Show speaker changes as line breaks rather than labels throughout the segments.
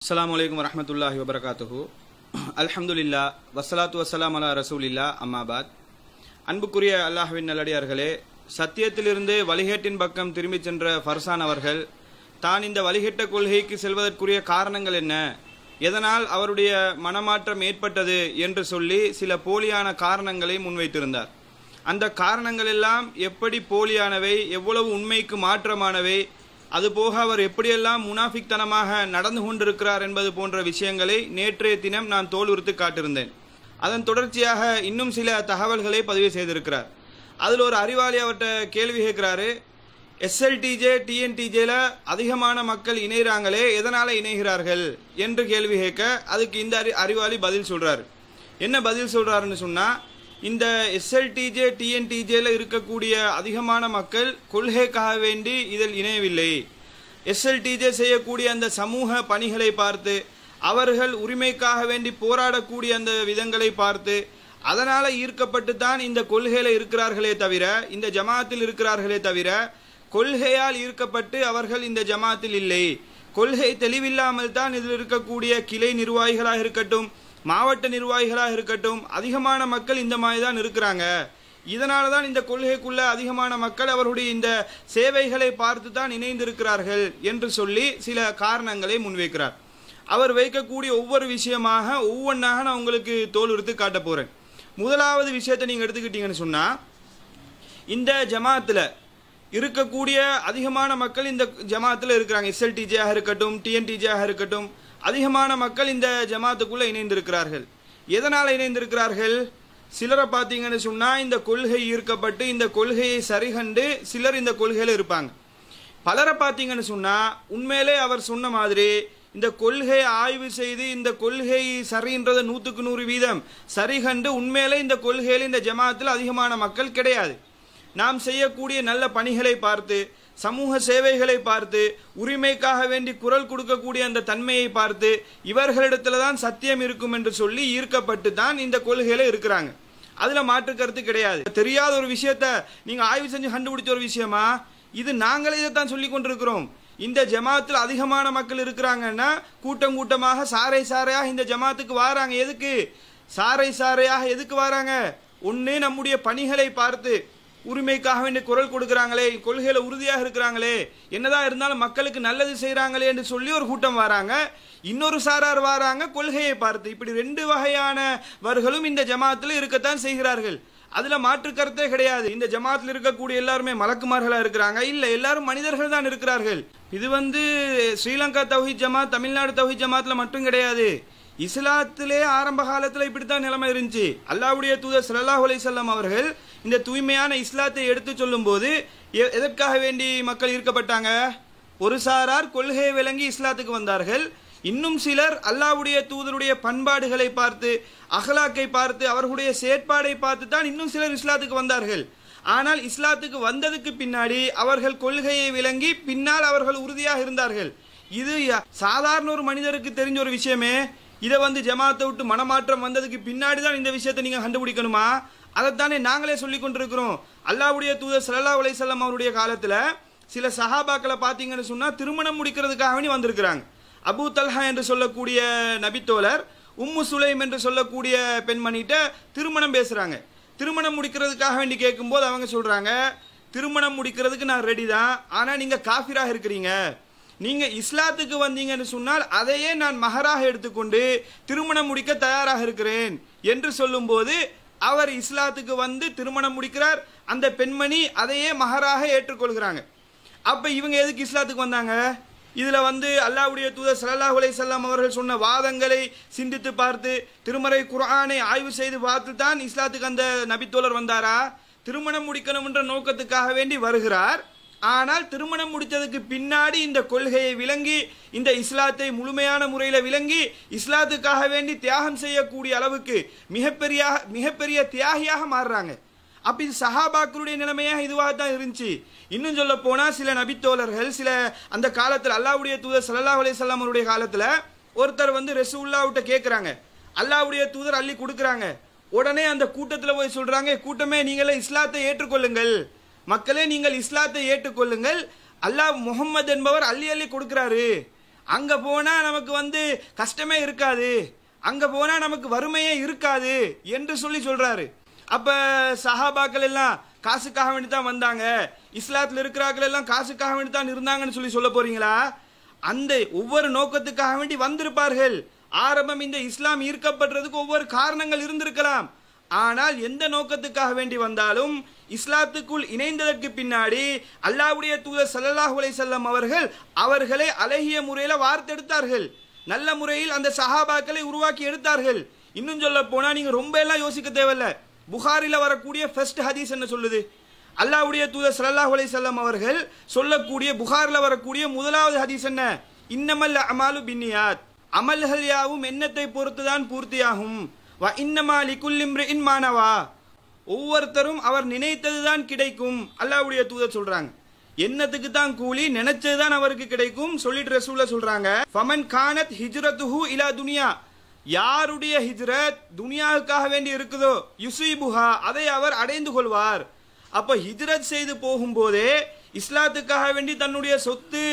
அஸ்ஸலாமு அலைக்கும் வரஹ்மத்துல்லாஹி வபரகாத்துஹு. அல்ஹம்துலில்லாஹ் வஸ்ஸலாத்து வஸ்ஸலாம் அலா ரசூலில்லாஹ். அம்மாபாத். அன்புக்குரிய அல்லாஹ்வின் நல்லடியார்களே, சத்தியத்திலிருந்து வழிகேட்டின் பக்கம் திரும்பிச் சென்ற ஃபர்சான் அவர்கள் தான் இந்த வழிகேட்ட கொள்கைக்கு செல்வதற்குரிய காரணங்கள் என்ன, எதனால் அவருடைய மனமாற்றம் ஏற்பட்டது என்று சொல்லி சில போலியான காரணங்களை முன்வைத்திருந்தார். அந்த காரணங்கள் எல்லாம் எப்படி போலியானவை, எவ்வளவு உண்மைக்கு மாற்றமானவை, அதுபோக அவர் எப்படியெல்லாம் முனாஃபிக்தனமாக நடந்து கொண்டிருக்கிறார் என்பது போன்ற விஷயங்களை நேற்றைய தினம் நான் தோலுரித்து காட்டியிருந்தேன். அதன் தொடர்ச்சியாக இன்னும் சில தகவல்களை பதிவு செய்திருக்கிறார். அதில் ஒரு அறிவாளி அவர்கிட்ட கேள்வி கேட்கிறாரு, எஸ்எல்டிஜே டிஎன்டிஜேல அதிகமான மக்கள் இணைகிறாங்களே, எதனால இணைகிறார்கள் என்று கேள்வி கேட்க அதுக்கு இந்த அறிவாளி பதில் சொல்றாரு. என்ன பதில் சொல்றாருன்னு சொன்னா, இந்த எஸ்எல்டிஜே டிஎன்டிஜேல இருக்கக்கூடிய அதிகமான மக்கள் கொள்கைக்காக வேண்டி இதில் இணையவில்லை. எஸ்எல்டிஜே செய்யக்கூடிய அந்த சமூக பணிகளை பார்த்து, அவர்கள் உரிமைக்காக வேண்டி போராடக்கூடிய அந்த விதங்களை பார்த்து, அதனால ஈர்க்கப்பட்டு தான் இந்த கொள்கையில இருக்கிறார்களே தவிர, இந்த ஜமாத்தில் இருக்கிறார்களே தவிர, கொள்கையால் ஈர்க்கப்பட்டு அவர்கள் இந்த ஜமாத்தில் இல்லை. கொள்கை தெளிவில்லாமல் தான் இதில் இருக்கக்கூடிய கிளை நிர்வாகிகளாக இருக்கட்டும், மாவட்ட நிர்வாகிகளாக இருக்கட்டும், அதிகமான மக்கள் இந்த மாதிரி தான் இருக்கிறாங்க. இதனால தான் இந்த கொள்கைக்குள்ள அதிகமான மக்கள் அவருடைய இந்த சேவைகளை பார்த்து தான் இணைந்திருக்கிறார்கள் என்று சொல்லி சில காரணங்களை முன்வைக்கிறார். அவர் வைக்கக்கூடிய ஒவ்வொரு விஷயமாக ஒவ்வொன்றாக நான் உங்களுக்கு தோலுரித்து காட்ட போறேன். முதலாவது விஷயத்தை நீங்க எடுத்துக்கிட்டீங்கன்னு சொன்னா, இந்த ஜமாத்துல இருக்கக்கூடிய அதிகமான மக்கள் இந்த ஜமாத்துல இருக்கிறாங்க. எஸ்எல்டிஜியாக இருக்கட்டும், டிஎன்டிஜியாக இருக்கட்டும், அதிகமான மக்கள் இந்த ஜமாத்துக்குள்ள இணைந்திருக்கிறார்கள். எதனால இணைந்திருக்கிறார்கள்? சிலரை பார்த்தீங்கன்னு சொன்னா, இந்த கொள்கை ஈர்க்கப்பட்டு இந்த கொள்கையை சரிகண்டு சிலர் இந்த கொள்கையில இருப்பாங்க. பலரை பார்த்தீங்கன்னு சொன்னா, உண்மையிலே அவர் சொன்ன மாதிரி இந்த கொள்கையை ஆய்வு செய்து இந்த கொள்கை சரின்றத 100% சரிகண்டு உண்மையிலே இந்த கொள்கையில இந்த ஜமாத்தில் அதிகமான மக்கள் கிடையாது. நாம் செய்யக்கூடிய நல்ல பணிகளை பார்த்து, சமூக சேவைகளை பார்த்து, உரிமைக்காக வேண்டி குரல் கொடுக்கக்கூடிய அந்த தன்மையை பார்த்து, இவர்களிடத்துல தான் சத்தியம் இருக்கும் என்று சொல்லி ஈர்க்கப்பட்டு தான் இந்த கொள்கையில இருக்கிறாங்க. அதுல மாற்று கருத்து கிடையாது. தெரியாத ஒரு விஷயத்த நீங்க ஆய்வு செஞ்சு கண்டுபிடிச்ச ஒரு விஷயமா இது? நாங்களே இதைத்தான் சொல்லி கொண்டிருக்கிறோம். இந்த ஜமாத்தில் அதிகமான மக்கள் இருக்கிறாங்கன்னா கூட்டம் கூட்டமாக சாரை சாரையாக இந்த ஜமாத்துக்கு வாராங்க. எதுக்கு சாரை சாரையாக எதுக்கு வாராங்க? ஒண்ணு, நம்முடைய பணிகளை பார்த்து உரிமைக்காக வேண்டிய குரல் கொடுக்கிறாங்களே, கொள்கையில உறுதியாக இருக்கிறாங்களே, என்னதான் இருந்தாலும் மக்களுக்கு நல்லது செய்யறாங்களே என்று சொல்லி ஒரு கூட்டம் வராங்க. இன்னொரு சாரார் வராங்க கொள்கையை பார்த்து. இப்படி ரெண்டு வகையானவர்களும் இந்த ஜமாத்தில் இருக்கத்தான் செய்கிறார்கள். அதுல மாற்று கருத்தே கிடையாது. இந்த ஜமாத்தில் இருக்கக்கூடிய எல்லாருமே மலக்குமார்களா இருக்கிறாங்க? இல்ல, எல்லாரும் மனிதர்கள் தான் இருக்கிறார்கள். இது ஸ்ரீலங்கா தௌஹீத் ஜமாத், தமிழ்நாடு தௌஹீத் ஜமாத்ல மட்டும் கிடையாது. இஸ்லாத்திலே ஆரம்ப காலத்துல இப்படித்தான் நிலைமை இருந்துச்சு. அல்லாஹ்வுடைய தூதர் ஸல்லல்லாஹு அலைஹி வஸல்லம் அவர்கள் இந்த தூய்மையான இஸ்லாத்தை எடுத்து சொல்லும் போது எதற்காக வேண்டி மக்கள் ஈர்க்கப்பட்டாங்க? ஒரு சாரார் கொள்கையை விளங்கி இஸ்லாத்துக்கு வந்தார்கள். இன்னும் சிலர் அல்லாஹ்வுடைய தூதருடைய பண்பாடுகளை பார்த்து, அஹ்லாக்கை பார்த்து, அவர்களுடைய செயற்பாடை பார்த்து தான் இன்னும் சிலர் இஸ்லாத்துக்கு வந்தார்கள். ஆனால் இஸ்லாத்துக்கு வந்ததுக்கு பின்னாடி அவர்கள் கொள்கையை விளங்கி பின்னால் அவர்கள் உறுதியாக இருந்தார்கள். இது சாதாரண ஒரு மனிதருக்கு தெரிஞ்ச ஒரு விஷயமே. இதை ஜமாத்தை விட்டு மனமாற்றம் வந்ததுக்கு பின்னாடி தான் இந்த விஷயத்தை நீங்க கண்டுபிடிக்கணுமா? அதைத்தானே நாங்களே சொல்லி கொண்டிருக்கிறோம். அல்லாஹ்வுடைய தூதர் ஸல்லல்லாஹு அலைஹி வஸல்லம் அவருடைய காலத்துல சில சஹாபாக்களை பார்த்தீங்கன்னு சொன்னா திருமணம் முடிக்கிறதுக்காக வேண்டி வந்திருக்கிறாங்க. அபூ தல்ஹா என்று சொல்லக்கூடிய நபித்தோழர், உம்மு சுலைம் என்று சொல்லக்கூடிய பெண்மணிட்ட திருமணம் பேசுறாங்க. திருமணம் முடிக்கிறதுக்காக வேண்டி கேட்கும்போது அவங்க சொல்றாங்க, திருமணம் முடிக்கிறதுக்கு நான் ரெடி தான், ஆனா நீங்க காஃபிராக இருக்கிறீங்க. நீங்க இஸ்லாத்துக்கு வந்தீங்கன்னு சொன்னால் அதையே நான் மஹராக எடுத்துக்கொண்டு திருமணம் முடிக்க தயாராக இருக்கிறேன் என்று சொல்லும் போது அவர் இஸ்லாத்துக்கு வந்து திருமணம் முடிக்கிறார். அந்த பெண்மணி அதையே மஹராக ஏற்றுக்கொள்கிறாங்க. அப்ப இவங்க எதுக்கு இஸ்லாத்துக்கு வந்தாங்க? இதுல அல்லாஹ்வுடைய தூதர் ஸல்லல்லாஹு அலைஹி வஸல்லம் அவர்கள் சொன்ன வாதங்களை சிந்தித்து பார்த்து, திருமறை குர்ஆனை ஆய்வு செய்து பார்த்து தான் இஸ்லாத்துக்கு அந்த நபித்தோழர் வந்தாரா? திருமணம் முடிக்கணும் என்ற நோக்கத்துக்காக வேண்டி வருகிறார். ஆனால் திருமணம் முடித்ததுக்கு பின்னாடி இந்த கொள்கையை விளங்கி, இந்த இஸ்லாத்தை முழுமையான முறையில் விளங்கி, இஸ்லாத்துக்காக வேண்டி தியாகம் செய்யக்கூடிய அளவுக்கு மிகப்பெரிய தியாகியாக மாறுறாங்க. அப்ப இது சஹாபாக்களுடைய நிலைமையாக இதுவாக தான் இருந்துச்சு. இன்னும் சொல்ல போனா சில நபித்தோழர்கள், சில அந்த காலத்தில் அல்லாஹ்வுடைய தூதர் ஸல்லல்லாஹு அலைஹி வஸல்லம் அவருடைய காலத்துல ஒருத்தர் ரசூலுல்லாஹ்விட்ட கேட்கிறாங்க, அல்லாஹ்வுடைய தூதர் அள்ளி கொடுக்குறாங்க. உடனே அந்த கூட்டத்தில் போய் சொல்றாங்க, கூட்டமே நீங்களே இஸ்லாத்தை ஏற்றுக்கொள்ளுங்கள், மக்களே நீங்கள் இஸ்லாத்தை ஏற்றுக்கொள்ளுங்கள், அல்லாஹ் முஹம்மது என்பவர் அள்ளி அள்ளி கொடுக்கிறாரு, அங்க போனா நமக்கு கஷ்டமே இருக்காது, அங்க போனா நமக்கு வறுமையே இருக்காது என்று சொல்றாரு. அப்ப சஹாபாக்கள் எல்லாம் காசுக்காக வேண்டி தான் வந்தாங்க, இஸ்லாத்துல இருக்கிறார்கள் எல்லாம் காசுக்காக வேண்டி தான் இருந்தாங்கன்னு சொல்ல போறீங்களா? அந்த ஒவ்வொரு நோக்கத்துக்காக வேண்டி வந்திருப்பார்கள். ஆரம்பம் இந்த இஸ்லாம் ஈர்க்கப்படுறதுக்கு ஒவ்வொரு காரணங்கள் இருந்திருக்கலாம். ஆனால் எந்த நோக்கத்துக்காக வேண்டி வந்தாலும் இஸ்லாத்துக்குள் இணைந்ததற்கு பின்னாடி அல்லாஹ்வுடைய தூதர் ஸல்லல்லாஹு அலைஹி வஸல்லம் அவர்களை அழகிய முறையில் வார்த்தெடுத்தார்கள். நல்ல முறையில் அந்த சஹாபாக்களை உருவாக்கி எடுத்தார்கள். இன்னும் சொல்ல போனா நீங்க ரொம்ப எல்லாம் யோசிக்க தேவையில்ல. புகாரில வரக்கூடிய ஃபர்ஸ்ட் ஹதீஸ் என்ன சொல்லுது? அல்லாஹ்வுடைய தூதர் ஸல்லல்லாஹு அலைஹி வஸல்லம் அவர்கள் சொல்லக்கூடிய புகாரில வரக்கூடிய முதலாவது ஹதீஸ் என்ன? இன்னமல் அமாலு பின்னியாத், அமல்கள் யாவும் எண்ணத்தை பொறுத்துதான் பூர்த்தியாகும். வ இன்னமா லிகுல்லி இம்ரிஇன் மா நவா, ஒவ்வொருத்தரும் அவர் நினைத்ததுதான் கிடைக்கும். அல்லாஹ்வுடைய தூதர் சொல்றாங்க, எண்ணத்துக்கு தான் கூலி, நினைச்சதுதான் அவருக்கு கிடைக்கும் சொல்லிட்டு ரசூலுல்லாஹ் சொல்றாங்க. ஃபமன் கானத் ஹிஜ்ரத்துஹு இலா துனியா, யாருடைய ஹிஜ்ரத் துனியாவுக்காக வேண்டி இருக்குதோ யுஸீபுஹா, அதை அவர் அடைந்து கொள்வார். அப்ப ஹிஜ்ரத் செய்து போகும்போதே, இஸ்லாத்துக்காக வேண்டி தன்னுடைய சொத்து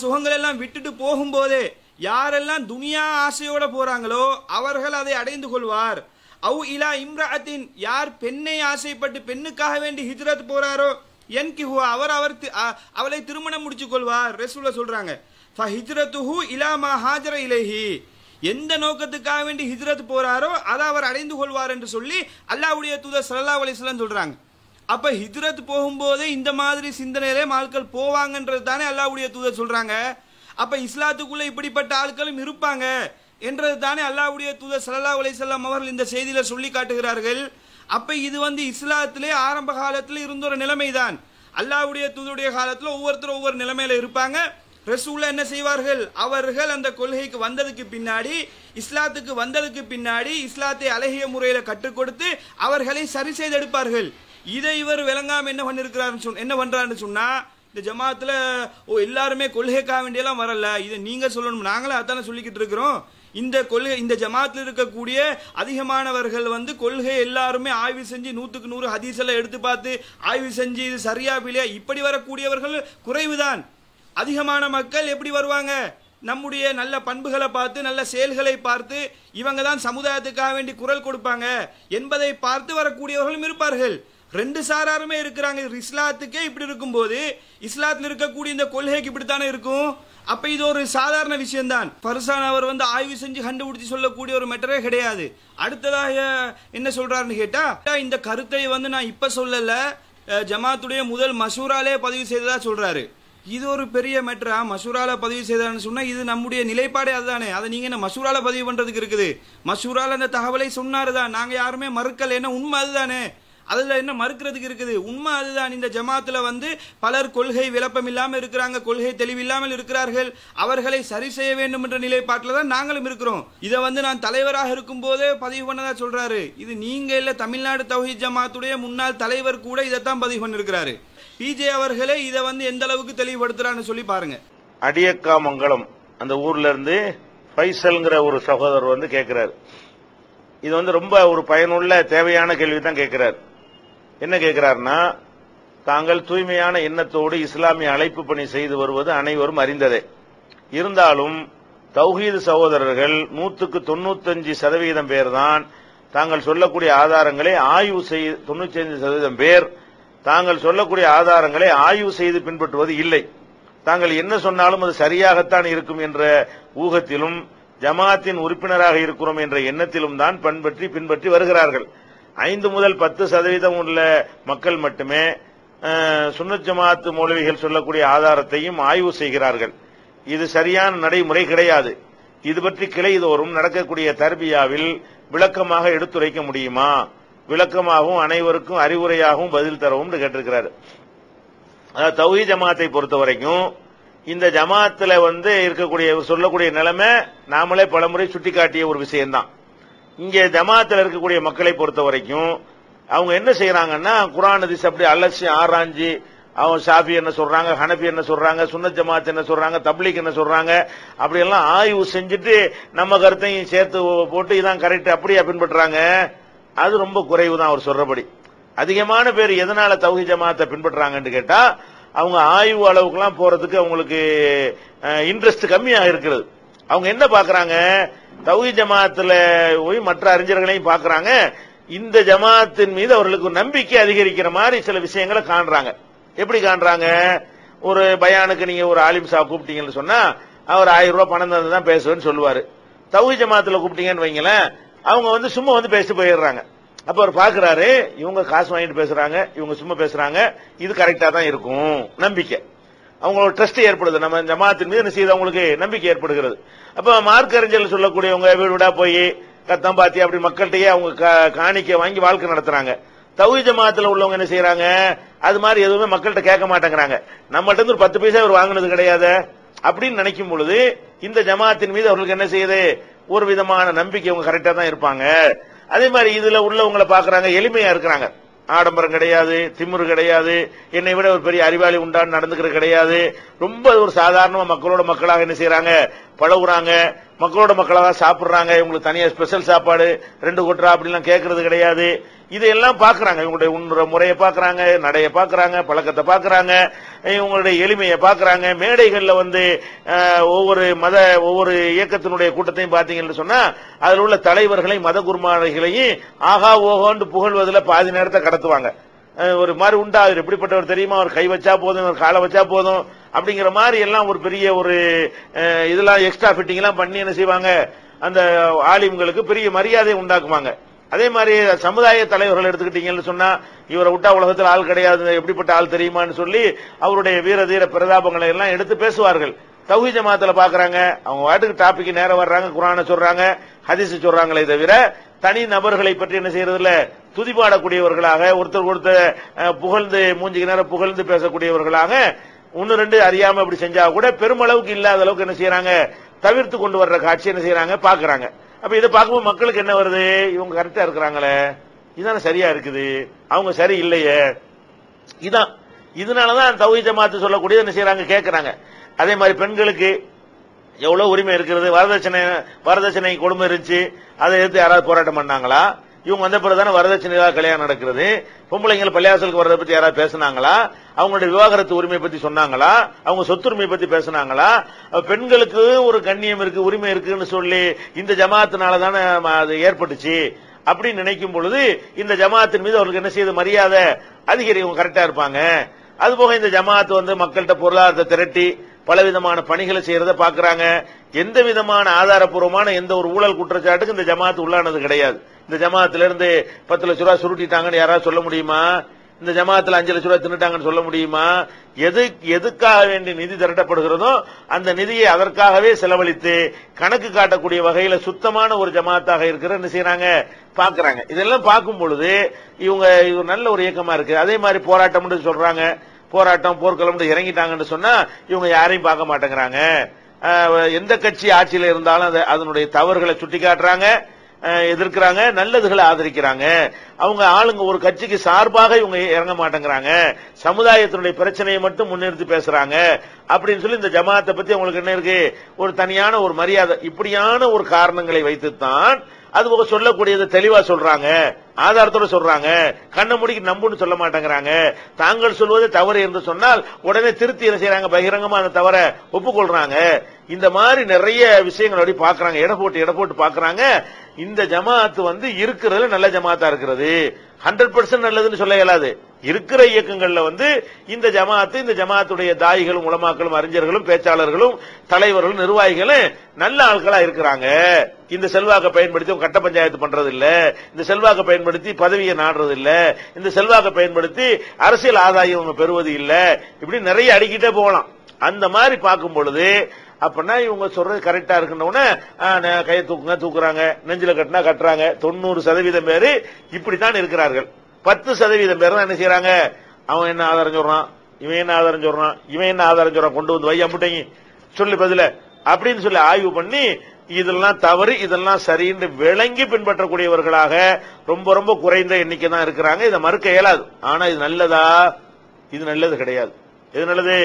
சுகங்கள் எல்லாம் விட்டுட்டு போகும்போதே யாரெல்லாம் துனியா ஆசையோட போறாங்களோ அவர்கள் அதை அடைந்து கொள்வார். அவு இலா இம்ராத்தின், யார் பெண்ணை ஆசைப்பட்டு பெண்ணுக்காக வேண்டி ஹிஜ்ரத் போறாரோ என்கிஹு, அவர் அவளை திருமணம் முடிச்சு கொள்வார். ரசூலுல்லாஹ் சொல்றாங்க, ஃபஹிஜ்ரத்துஹு இலா மா ஹாஜர இலைஹி, எந்த நோக்கத்துக்காக வேண்டி ஹிஜ்ரத் போறாரோ அதை அவர் அடைந்து கொள்வார் என்று சொல்லி அல்லாஹ்வுடைய தூதர் ஸல்லல்லாஹு அலைஹி வஸல்லம் சொல்றாங்க. அப்ப ஹிஜ்ரத் போகும்போதே இந்த மாதிரி சிந்தனையிலே ஆட்கள் போவாங்கன்றது தானே அல்லாஹ்வுடைய தூதர் சொல்றாங்க. அப்ப இஸ்லாத்துக்குள்ள இப்படிப்பட்ட ஆட்களும் இருப்பாங்க என்றது தானே அல்லாஹ்வுடைய தூதர் ஸல்லல்லாஹு அலைஹி வஸல்லம் அவர்கள் இந்த செய்தியில சொல்லி காட்டுகிறார்கள். அப்ப இது இஸ்லாத்திலே ஆரம்ப காலத்தில் இருந்த ஒரு நிலைமைதான். அல்லாஹ்வுடைய தூதருடைய காலத்தில் ஒவ்வொருத்தரும் ஒவ்வொரு நிலைமையில இருப்பாங்க. ரசூலுல்லாஹ் என்ன செய்வார்கள்? அவர்கள் அந்த கொள்கைக்கு வந்ததுக்கு பின்னாடி, இஸ்லாத்துக்கு வந்ததுக்கு பின்னாடி இஸ்லாத்தை அழகிய முறையில் கற்றுக் கொடுத்து அவர்களை சரி செய்து எடுப்பார்கள். இதை இவர் விளங்காம என்ன பண்றாருன்னு சொன்னா, இந்த ஜமாத்துல எல்லாருமே கொள்கைக்காக வேண்டியெல்லாம் வரல, இதை நீங்க சொல்லணும், நாங்களும் அதான சொல்லிக்கிட்டு இருக்கிறோம். இந்த ஜமாத்தில் இருக்கக்கூடிய அதிகமானவர்கள் கொள்கை எல்லாருமே ஆய்வு செஞ்சு 100க்கு 100 ஹதீஸ் எல்லாம் எடுத்து பார்த்து ஆய்வு செஞ்சு இது சரியா பிள்ளையா, இப்படி வரக்கூடியவர்கள் குறைவுதான். அதிகமான மக்கள் எப்படி வருவாங்க? நம்முடைய நல்ல பண்புகளை பார்த்து, நல்ல செயல்களை பார்த்து, இவங்க தான் சமுதாயத்துக்காக வேண்டி குரல் கொடுப்பாங்க என்பதை பார்த்து வரக்கூடியவர்களும் இருப்பார்கள். ரெண்டு சாராருமே இருக்கிறாங்க. இஸ்லாத்துக்கே இப்படி இருக்கும்போது இஸ்லாத்தில் இருக்கக்கூடிய இந்த கொள்கைக்கு இப்படித்தானே இருக்கும். அப்ப இது ஒரு சாதாரண விஷயம்தான். பர்சான் அவர் ஆய்வு செஞ்சு கண்டுபிடிச்சு சொல்லக்கூடிய ஒரு மெட்டரே கிடையாது. அடுத்ததாக என்ன சொல்றாருன்னு கேட்டா, இந்த கருத்தை நான் இப்ப சொல்லல, ஜமாத்துடைய முதல் மஷூராலே பதிவு செய்ததா சொல்றாரு. இது ஒரு பெரிய மெட்ரா? மஷூரால பதிவு செய்தான்னு சொன்னா இது நம்முடைய நிலைப்பாடே அதுதானே. அதை நீங்க என்ன மஷூரால பதிவு பண்றதுக்கு இருக்குது? மஷூரால அந்த தகவலை சொன்னாருதான், நாங்க யாருமே மறுக்கல. என்ன உண்மை அதுதானே, அதுல என்ன மறுக்கிறதுக்கு இருக்குது? உண்மை அதுதான். இந்த ஜமாத்துல பலர் கொள்கை விளப்பம் இல்லாமல் இருக்கிறாங்க, கொள்கை தெளிவில்லாமல் இருக்கிறார்கள். அவர்களை சரி செய்ய வேண்டும் என்ற நிலைப்பாட்டில் தான் நாங்களும் இருக்கிறோம். இதை நான் தலைவராக இருக்கும் போதே பதிவு பண்ணதா சொல்றாரு. இது நீங்க இல்ல, தமிழ்நாடு தௌஹீத் ஜமாத்துடைய முன்னாள் தலைவர் கூட இதைத்தான் பதிவு பண்ணிருக்கிறாரு. பிஜே அவர்களே இதை எந்த அளவுக்கு தெளிவுபடுத்துறான்னு சொல்லி பாருங்க.
அடியக்காமங்கலம் அந்த ஊர்ல இருந்து ஃபைசல்ங்கிற ஒரு சகோதரர் கேட்கிறார். இது ரொம்ப ஒரு பயனுள்ள தேவையான கேள்வி தான் கேட்கிறார். என்ன கேட்கிறார்னா, தாங்கள் தூய்மையான எண்ணத்தோடு இஸ்லாமிய அழைப்பு பணி செய்து வருவது அனைவரும் அறிந்ததே. இருந்தாலும் தௌஹீது சகோதரர்கள் 100க்கு 95% பேர் தான் தாங்கள் சொல்லக்கூடிய ஆதாரங்களை ஆய்வு செய்து 95% பேர் தாங்கள் சொல்லக்கூடிய ஆதாரங்களை ஆய்வு செய்து பின்பற்றுவது இல்லை. தாங்கள் என்ன சொன்னாலும் அது சரியாகத்தான் இருக்கும் என்ற ஊகத்திலும் ஜமாத்தின் உறுப்பினராக இருக்கிறோம் என்ற எண்ணத்திலும் தான் பின்பற்றி வருகிறார்கள். 5 முதல் 10% உள்ள மக்கள் மட்டுமே சுன்னத் ஜமாத் மௌலவிகள் சொல்லக்கூடிய ஆதாரத்தையும் ஆய்வு செய்கிறார்கள். இது சரியான நடைமுறை கிடையாது. இது பற்றி கிளைதோறும் நடக்கக்கூடிய தர்பியாவில் விளக்கமாக எடுத்துரைக்க முடியுமா? விளக்கமாகவும் அனைவருக்கும் அறிவுரையாகவும் பதில் தரவும் கேட்டிருக்கிறார். அதாவது தௌஹீத் ஜமாத்தை பொறுத்த வரைக்கும் இந்த ஜமாத்துல இருக்கக்கூடிய சொல்லக்கூடிய நிலைமை நாமளே பலமுறை சுட்டிக்காட்டிய ஒரு விஷயம்தான். இங்கே ஜமாத்துல இருக்கக்கூடிய மக்களை பொறுத்த வரைக்கும் அவங்க என்ன செய்யறாங்கன்னா, குர்ஆன் ஹதீஸ் அப்படி அலசி ஆராய்ஞ்சி அவங்க ஷாஃபி என்ன சொல்றாங்க, ஹனபி என்ன சொல்றாங்க, சுன்னத் ஜமாத் என்ன சொல்றாங்க, தப்லீக் என்ன சொல்றாங்க, அப்படியெல்லாம் ஆய்வு செஞ்சுட்டு நம்ம கருத்தையும் சேர்த்து போட்டு இதான் கரெக்ட் அப்படியா பின்பற்றுறாங்க. அது ரொம்ப குறைவு தான் அவர் சொல்றபடி. அதிகமான பேர் எதனால தௌஹீத் ஜமாத்தை பின்பற்றுறாங்கன்னு கேட்டா, அவங்க ஆய்வு அளவுக்குலாம் போறதுக்கு அவங்களுக்கு இன்ட்ரெஸ்ட் கம்மியா இருக்கிறது. அவங்க என்ன பாக்குறாங்க, தௌஹீத் ஜமாத்துல போய் மற்ற அறிஞர்களையும் பாக்குறாங்க, இந்த ஜமாத்தின் மீது அவர்களுக்கு நம்பிக்கை அதிகரிக்கிற மாதிரி சில விஷயங்களை காண்றாங்க. எப்படி காண்றாங்க, ஒரு பயானுக்கு நீங்க ஒரு ஆலிம் சாப் கூப்பிட்டீங்கன்னு சொன்னா அவர் 1000 ரூபாய் பணம் தந்து தான் பேசுவேன்னு சொல்லுவாரு. தௌஹீத் ஜமாத்துல கூப்பிட்டீங்கன்னு வைங்களேன், அவங்க சும்மா பேசிட்டு போயிடுறாங்க. அப்ப அவர் பாக்குறாரு, இவங்க காசு வாங்கிட்டு பேசுறாங்க, இவங்க சும்மா பேசுறாங்க, இது கரெக்டா தான் இருக்கும், நம்பிக்கை அவங்களோட ட்ரஸ்ட் ஏற்படுது, நம்ம ஜமாத்தின் மீது என்ன செய்யுது, அவங்களுக்கு நம்பிக்கை ஏற்படுகிறது. அப்ப மார்க்க அறிஞர்கள் சொல்லக்கூடியவங்க வீடு வீடா போய் கத்தம் பாத்தி அப்படி மக்கள்கிட்டயே அவங்க காணிக்கை வாங்கி வாழ்க்கை நடத்துறாங்க. தௌஹீத் ஜமாத்துல உள்ளவங்க என்ன செய்யறாங்க, அது மாதிரி எதுவுமே மக்கள்கிட்ட கேட்க மாட்டேங்கிறாங்க. நம்மகிட்ட இருந்து ஒரு 10 பைசா அவர் வாங்கினது கிடையாது அப்படின்னு நினைக்கும் பொழுது இந்த ஜமாத்தின் மீது அவர்களுக்கு என்ன செய்யுது, ஒரு விதமான நம்பிக்கை, அவங்க கரெக்டா தான் இருப்பாங்க. அதே மாதிரி இதுல உள்ளவங்களை பாக்குறாங்க, எளிமையா இருக்கிறாங்க, ஆடம்பரம் கிடையாது, திமிரு கிடையாது, என்னை விட ஒரு பெரிய அறிவாளி உண்டான்னு நடந்துக்கிறது கிடையாது, ரொம்ப ஒரு சாதாரணமா மக்களோட மக்களாக என்ன செய்யறாங்க, பழகுறாங்க, மக்களோட மக்களாக சாப்பிடுறாங்க, இவங்களுக்கு தனியா ஸ்பெஷல் சாப்பாடு 2 கொட்டரா அப்படிலாம் கேட்கறது கிடையாது. இதையெல்லாம் பாக்குறாங்க, இவங்களுடைய உண்ணுற முறையை பாக்குறாங்க, நடைய பாக்குறாங்க, பழக்கத்தை பாக்குறாங்க, இவங்களுடைய எளிமையை பாக்குறாங்க. மேடைகள்ல ஒவ்வொரு இயக்கத்தினுடைய கூட்டத்தையும் பாத்தீங்கன்னு சொன்னா அதுல உள்ள தலைவர்களையும் மத குருமார்களையும் ஆகா ஓஹோன்னு புகழ்வதில் பாதி நேரத்தை கடத்துவாங்க. ஒரு மாதிரி உண்டா, அவர் எப்படிப்பட்டவர் தெரியுமா, அவர் கை வச்சா போதும், அவர் காலை வச்சா போதும் அப்படிங்கிற மாதிரி எல்லாம் ஒரு பெரிய ஒரு இதெல்லாம் எக்ஸ்ட்ரா ஃபிட்டிங் எல்லாம் பண்ணி என்ன செய்வாங்க, அந்த ஆலிம்களுக்கு பெரிய மரியாதை உண்டாக்குவாங்க. அதே மாதிரி சமுதாய தலைவர்கள் எடுத்துக்கிட்டீங்கன்னு சொன்னா, இவரை விட்டா உலகத்தில் ஆள் கிடையாது, எப்படிப்பட்ட ஆள் தெரியுமான்னு சொல்லி அவருடைய வீர தீர பிரதாபங்களை எல்லாம் எடுத்து பேசுவார்கள். தௌஹீத் ஜமாத்துல பாக்குறாங்க, அவங்க வாட்டுக்கு டாபிக் நேரம் வர்றாங்க, குர்ஆனை சொல்றாங்க, ஹதீஸ் சொல்றாங்களே தவிர தனி நபர்களை பற்றி என்ன செய்யறதுல துதிபாடக்கூடியவர்களாக, ஒருத்தர் புகழ்ந்து மூஞ்சிக்கு நேரம் புகழ்ந்து பேசக்கூடியவர்களாக, 1-2 அறியாம இப்படி செஞ்சா கூட பெருமளவுக்கு இல்லாத அளவுக்கு என்ன செய்யறாங்க, தவிர்த்து கொண்டு வர்ற காட்சி என்ன செய்யறாங்க, பாக்குறாங்க. அப்ப இதை பார்க்கும்போது மக்களுக்கு என்ன வருது, இவங்க கரெக்டா இருக்கிறாங்களே, இதான சரியா இருக்குது, அவங்க சரி இல்லையே, இதனாலதான் தௌஹீத் ஜமாத் சொல்லக்கூடியது என்ன செய்யறாங்க, கேட்கறாங்க. அதே மாதிரி பெண்களுக்கு எவ்வளவு உரிமை இருக்கிறது, வரதட்சணை கொடுமை இருந்துச்சு, அதை எடுத்து யாராவது போராட்டம் பண்ணாங்களா, இவங்க வந்த பிறகுதானே வரதட்சணையாக கல்யாணம் நடக்கிறது, பொம்பளைங்களை பள்ளியாசலுக்கு வரதை பத்தி யாராவது பேசினாங்களா, அவங்களுடைய விவாகரத்து உரிமை பத்தி சொன்னாங்களா, அவங்க சொத்துரிமை பத்தி பேசினாங்களா, பெண்களுக்கு ஒரு கண்ணியம் இருக்கு, உரிமை இருக்குன்னு சொல்லி இந்த ஜமாத்தினால தானே அது ஏற்பட்டுச்சு அப்படின்னு நினைக்கும் பொழுது இந்த ஜமாத்தின் மீது அவர்களுக்கு என்ன செய்யுது, மரியாதை அதிகரிக்கும், கரெக்டா இருப்பாங்க. அதுபோக இந்த ஜமாத் மக்கள்கிட்ட பொருளாதாரத்தை திரட்டி பலவிதமான பணிகளை செய்யறத பாக்குறாங்க. எந்த விதமான ஆதாரப்பூர்வமான எந்த ஒரு ஊழல் குற்றச்சாட்டுக்கு இந்த ஜமாத் உள்ளானது கிடையாது. இந்த ஜமாத்துல இருந்து 10 லட்சம் ரூபாய் சுருட்டிட்டாங்கன்னு யாராவது சொல்ல முடியுமா, இந்த ஜமாத்துல 5 லட்சம் ரூபாய் தின்னுட்டாங்கன்னு சொல்ல முடியுமா? எதுக்காக வேண்டி நிதி திரட்டப்படுகிறதோ அந்த நிதியை அதற்காகவே செலவழித்து கணக்கு காட்டக்கூடிய வகையில சுத்தமான ஒரு ஜமாத்தாக இருக்கிற என்ன செய்யறாங்க, பாக்குறாங்க. இதெல்லாம் பார்க்கும் பொழுது இவங்க நல்ல ஒரு இயக்கமா இருக்கு. அதே மாதிரி போராட்டம் சொல்றாங்க, போராட்டம் போர்க்களம் இறங்கிட்டாங்கன்னு சொன்னா இவங்க யாரையும் பார்க்க மாட்டேங்கிறாங்க. எந்த கட்சி ஆட்சியில இருந்தாலும் அதனுடைய தவறுகளை சுட்டி காட்டுறாங்க, எதிர்க்கிறாங்க, நல்லதுகளை ஆதரிக்கிறாங்க. அவங்க ஆளுங்க ஒரு கட்சிக்கு சார்பாக இவங்க இறங்க மாட்டேங்கிறாங்க, சமுதாயத்தினுடைய பிரச்சனையை மட்டும் முன்னிறுத்தி பேசுறாங்க அப்படின்னு சொல்லி இந்த ஜமாத்தை பத்தி அவங்களுக்கு என்ன இருக்கு, ஒரு தனியான ஒரு மரியாதை. இப்படியான ஒரு காரணங்களை வைத்துத்தான் அதுபோக சொல்லக்கூடியதை தெளிவா சொல்றாங்க, ஆதாரத்தோட சொல்றாங்க, கண்ண முடிக்கு நம்புன்னு சொல்ல மாட்டேங்கிறாங்க. தாங்கள் சொல்வது தவறு என்று சொன்னால் உடனே திருத்தி என்ன செய்யறாங்க, பகிரங்கமா அந்த தவற ஒப்புக்கொள்றாங்க. இந்த மாதிரி நிறைய விஷயங்கள் அப்படி பாக்குறாங்க, எடை போட்டு பாக்குறாங்க. இந்த ஜமாத் இருக்கிறதுல நல்ல ஜமாத்தா இருக்கிறது, 100% நல்லதுன்னு சொல்ல இயலாது. இருக்கிற இயக்கங்கள்ல இந்த ஜமாத்துடைய தாயிகளும் உலமாக்களும் அறிஞர்களும் பேச்சாளர்களும் தலைவர்களும் நிர்வாகிகளும் நல்ல ஆட்களா இருக்கிறாங்க. இந்த செல்வாக்கை பயன்படுத்தி கட்ட பஞ்சாயத்து பண்றது இல்ல, இந்த செல்வாக்கை பயன்படுத்தி பதவியை நாடுறது இல்ல, இந்த செல்வாக்கை பயன்படுத்தி அரசியல் ஆதாயம் பெறுவது இல்ல, இப்படி நிறைய அடிக்கிட்டே போகலாம். அந்த மாதிரி பார்க்கும் பொழுது அப்படின்னா இவங்க சொல்றது கரெக்டா இருக்குன்னு கையை தூக்குறாங்க, நெஞ்சில கட்டினா கட்டுறாங்க. 90% பேரு இப்படித்தான் இருக்கிறார்கள். 10% பேர் தான் என்ன செய்யறாங்க, அவன் என்ன ஆதாரம் சொல்றான், இவன் என்ன ஆதாரம் சொல்றான், இவன் என்ன ஆதாரம் சொல்றான், கொண்டு வந்து வையா முட்டைங்க சொல்லு பதில அப்படின்னு சொல்லி ஆய்வு பண்ணி இதெல்லாம் தவறு இதெல்லாம் சரின்னு விளங்கி பின்பற்றக்கூடியவர்களாக ரொம்ப ரொம்ப குறைந்த எண்ணிக்கை தான் இருக்கிறாங்க. இதை மறுக்க இயலாது. ஆனா இது நல்லதா, இது நல்லது கிடையாது. எது நல்லது,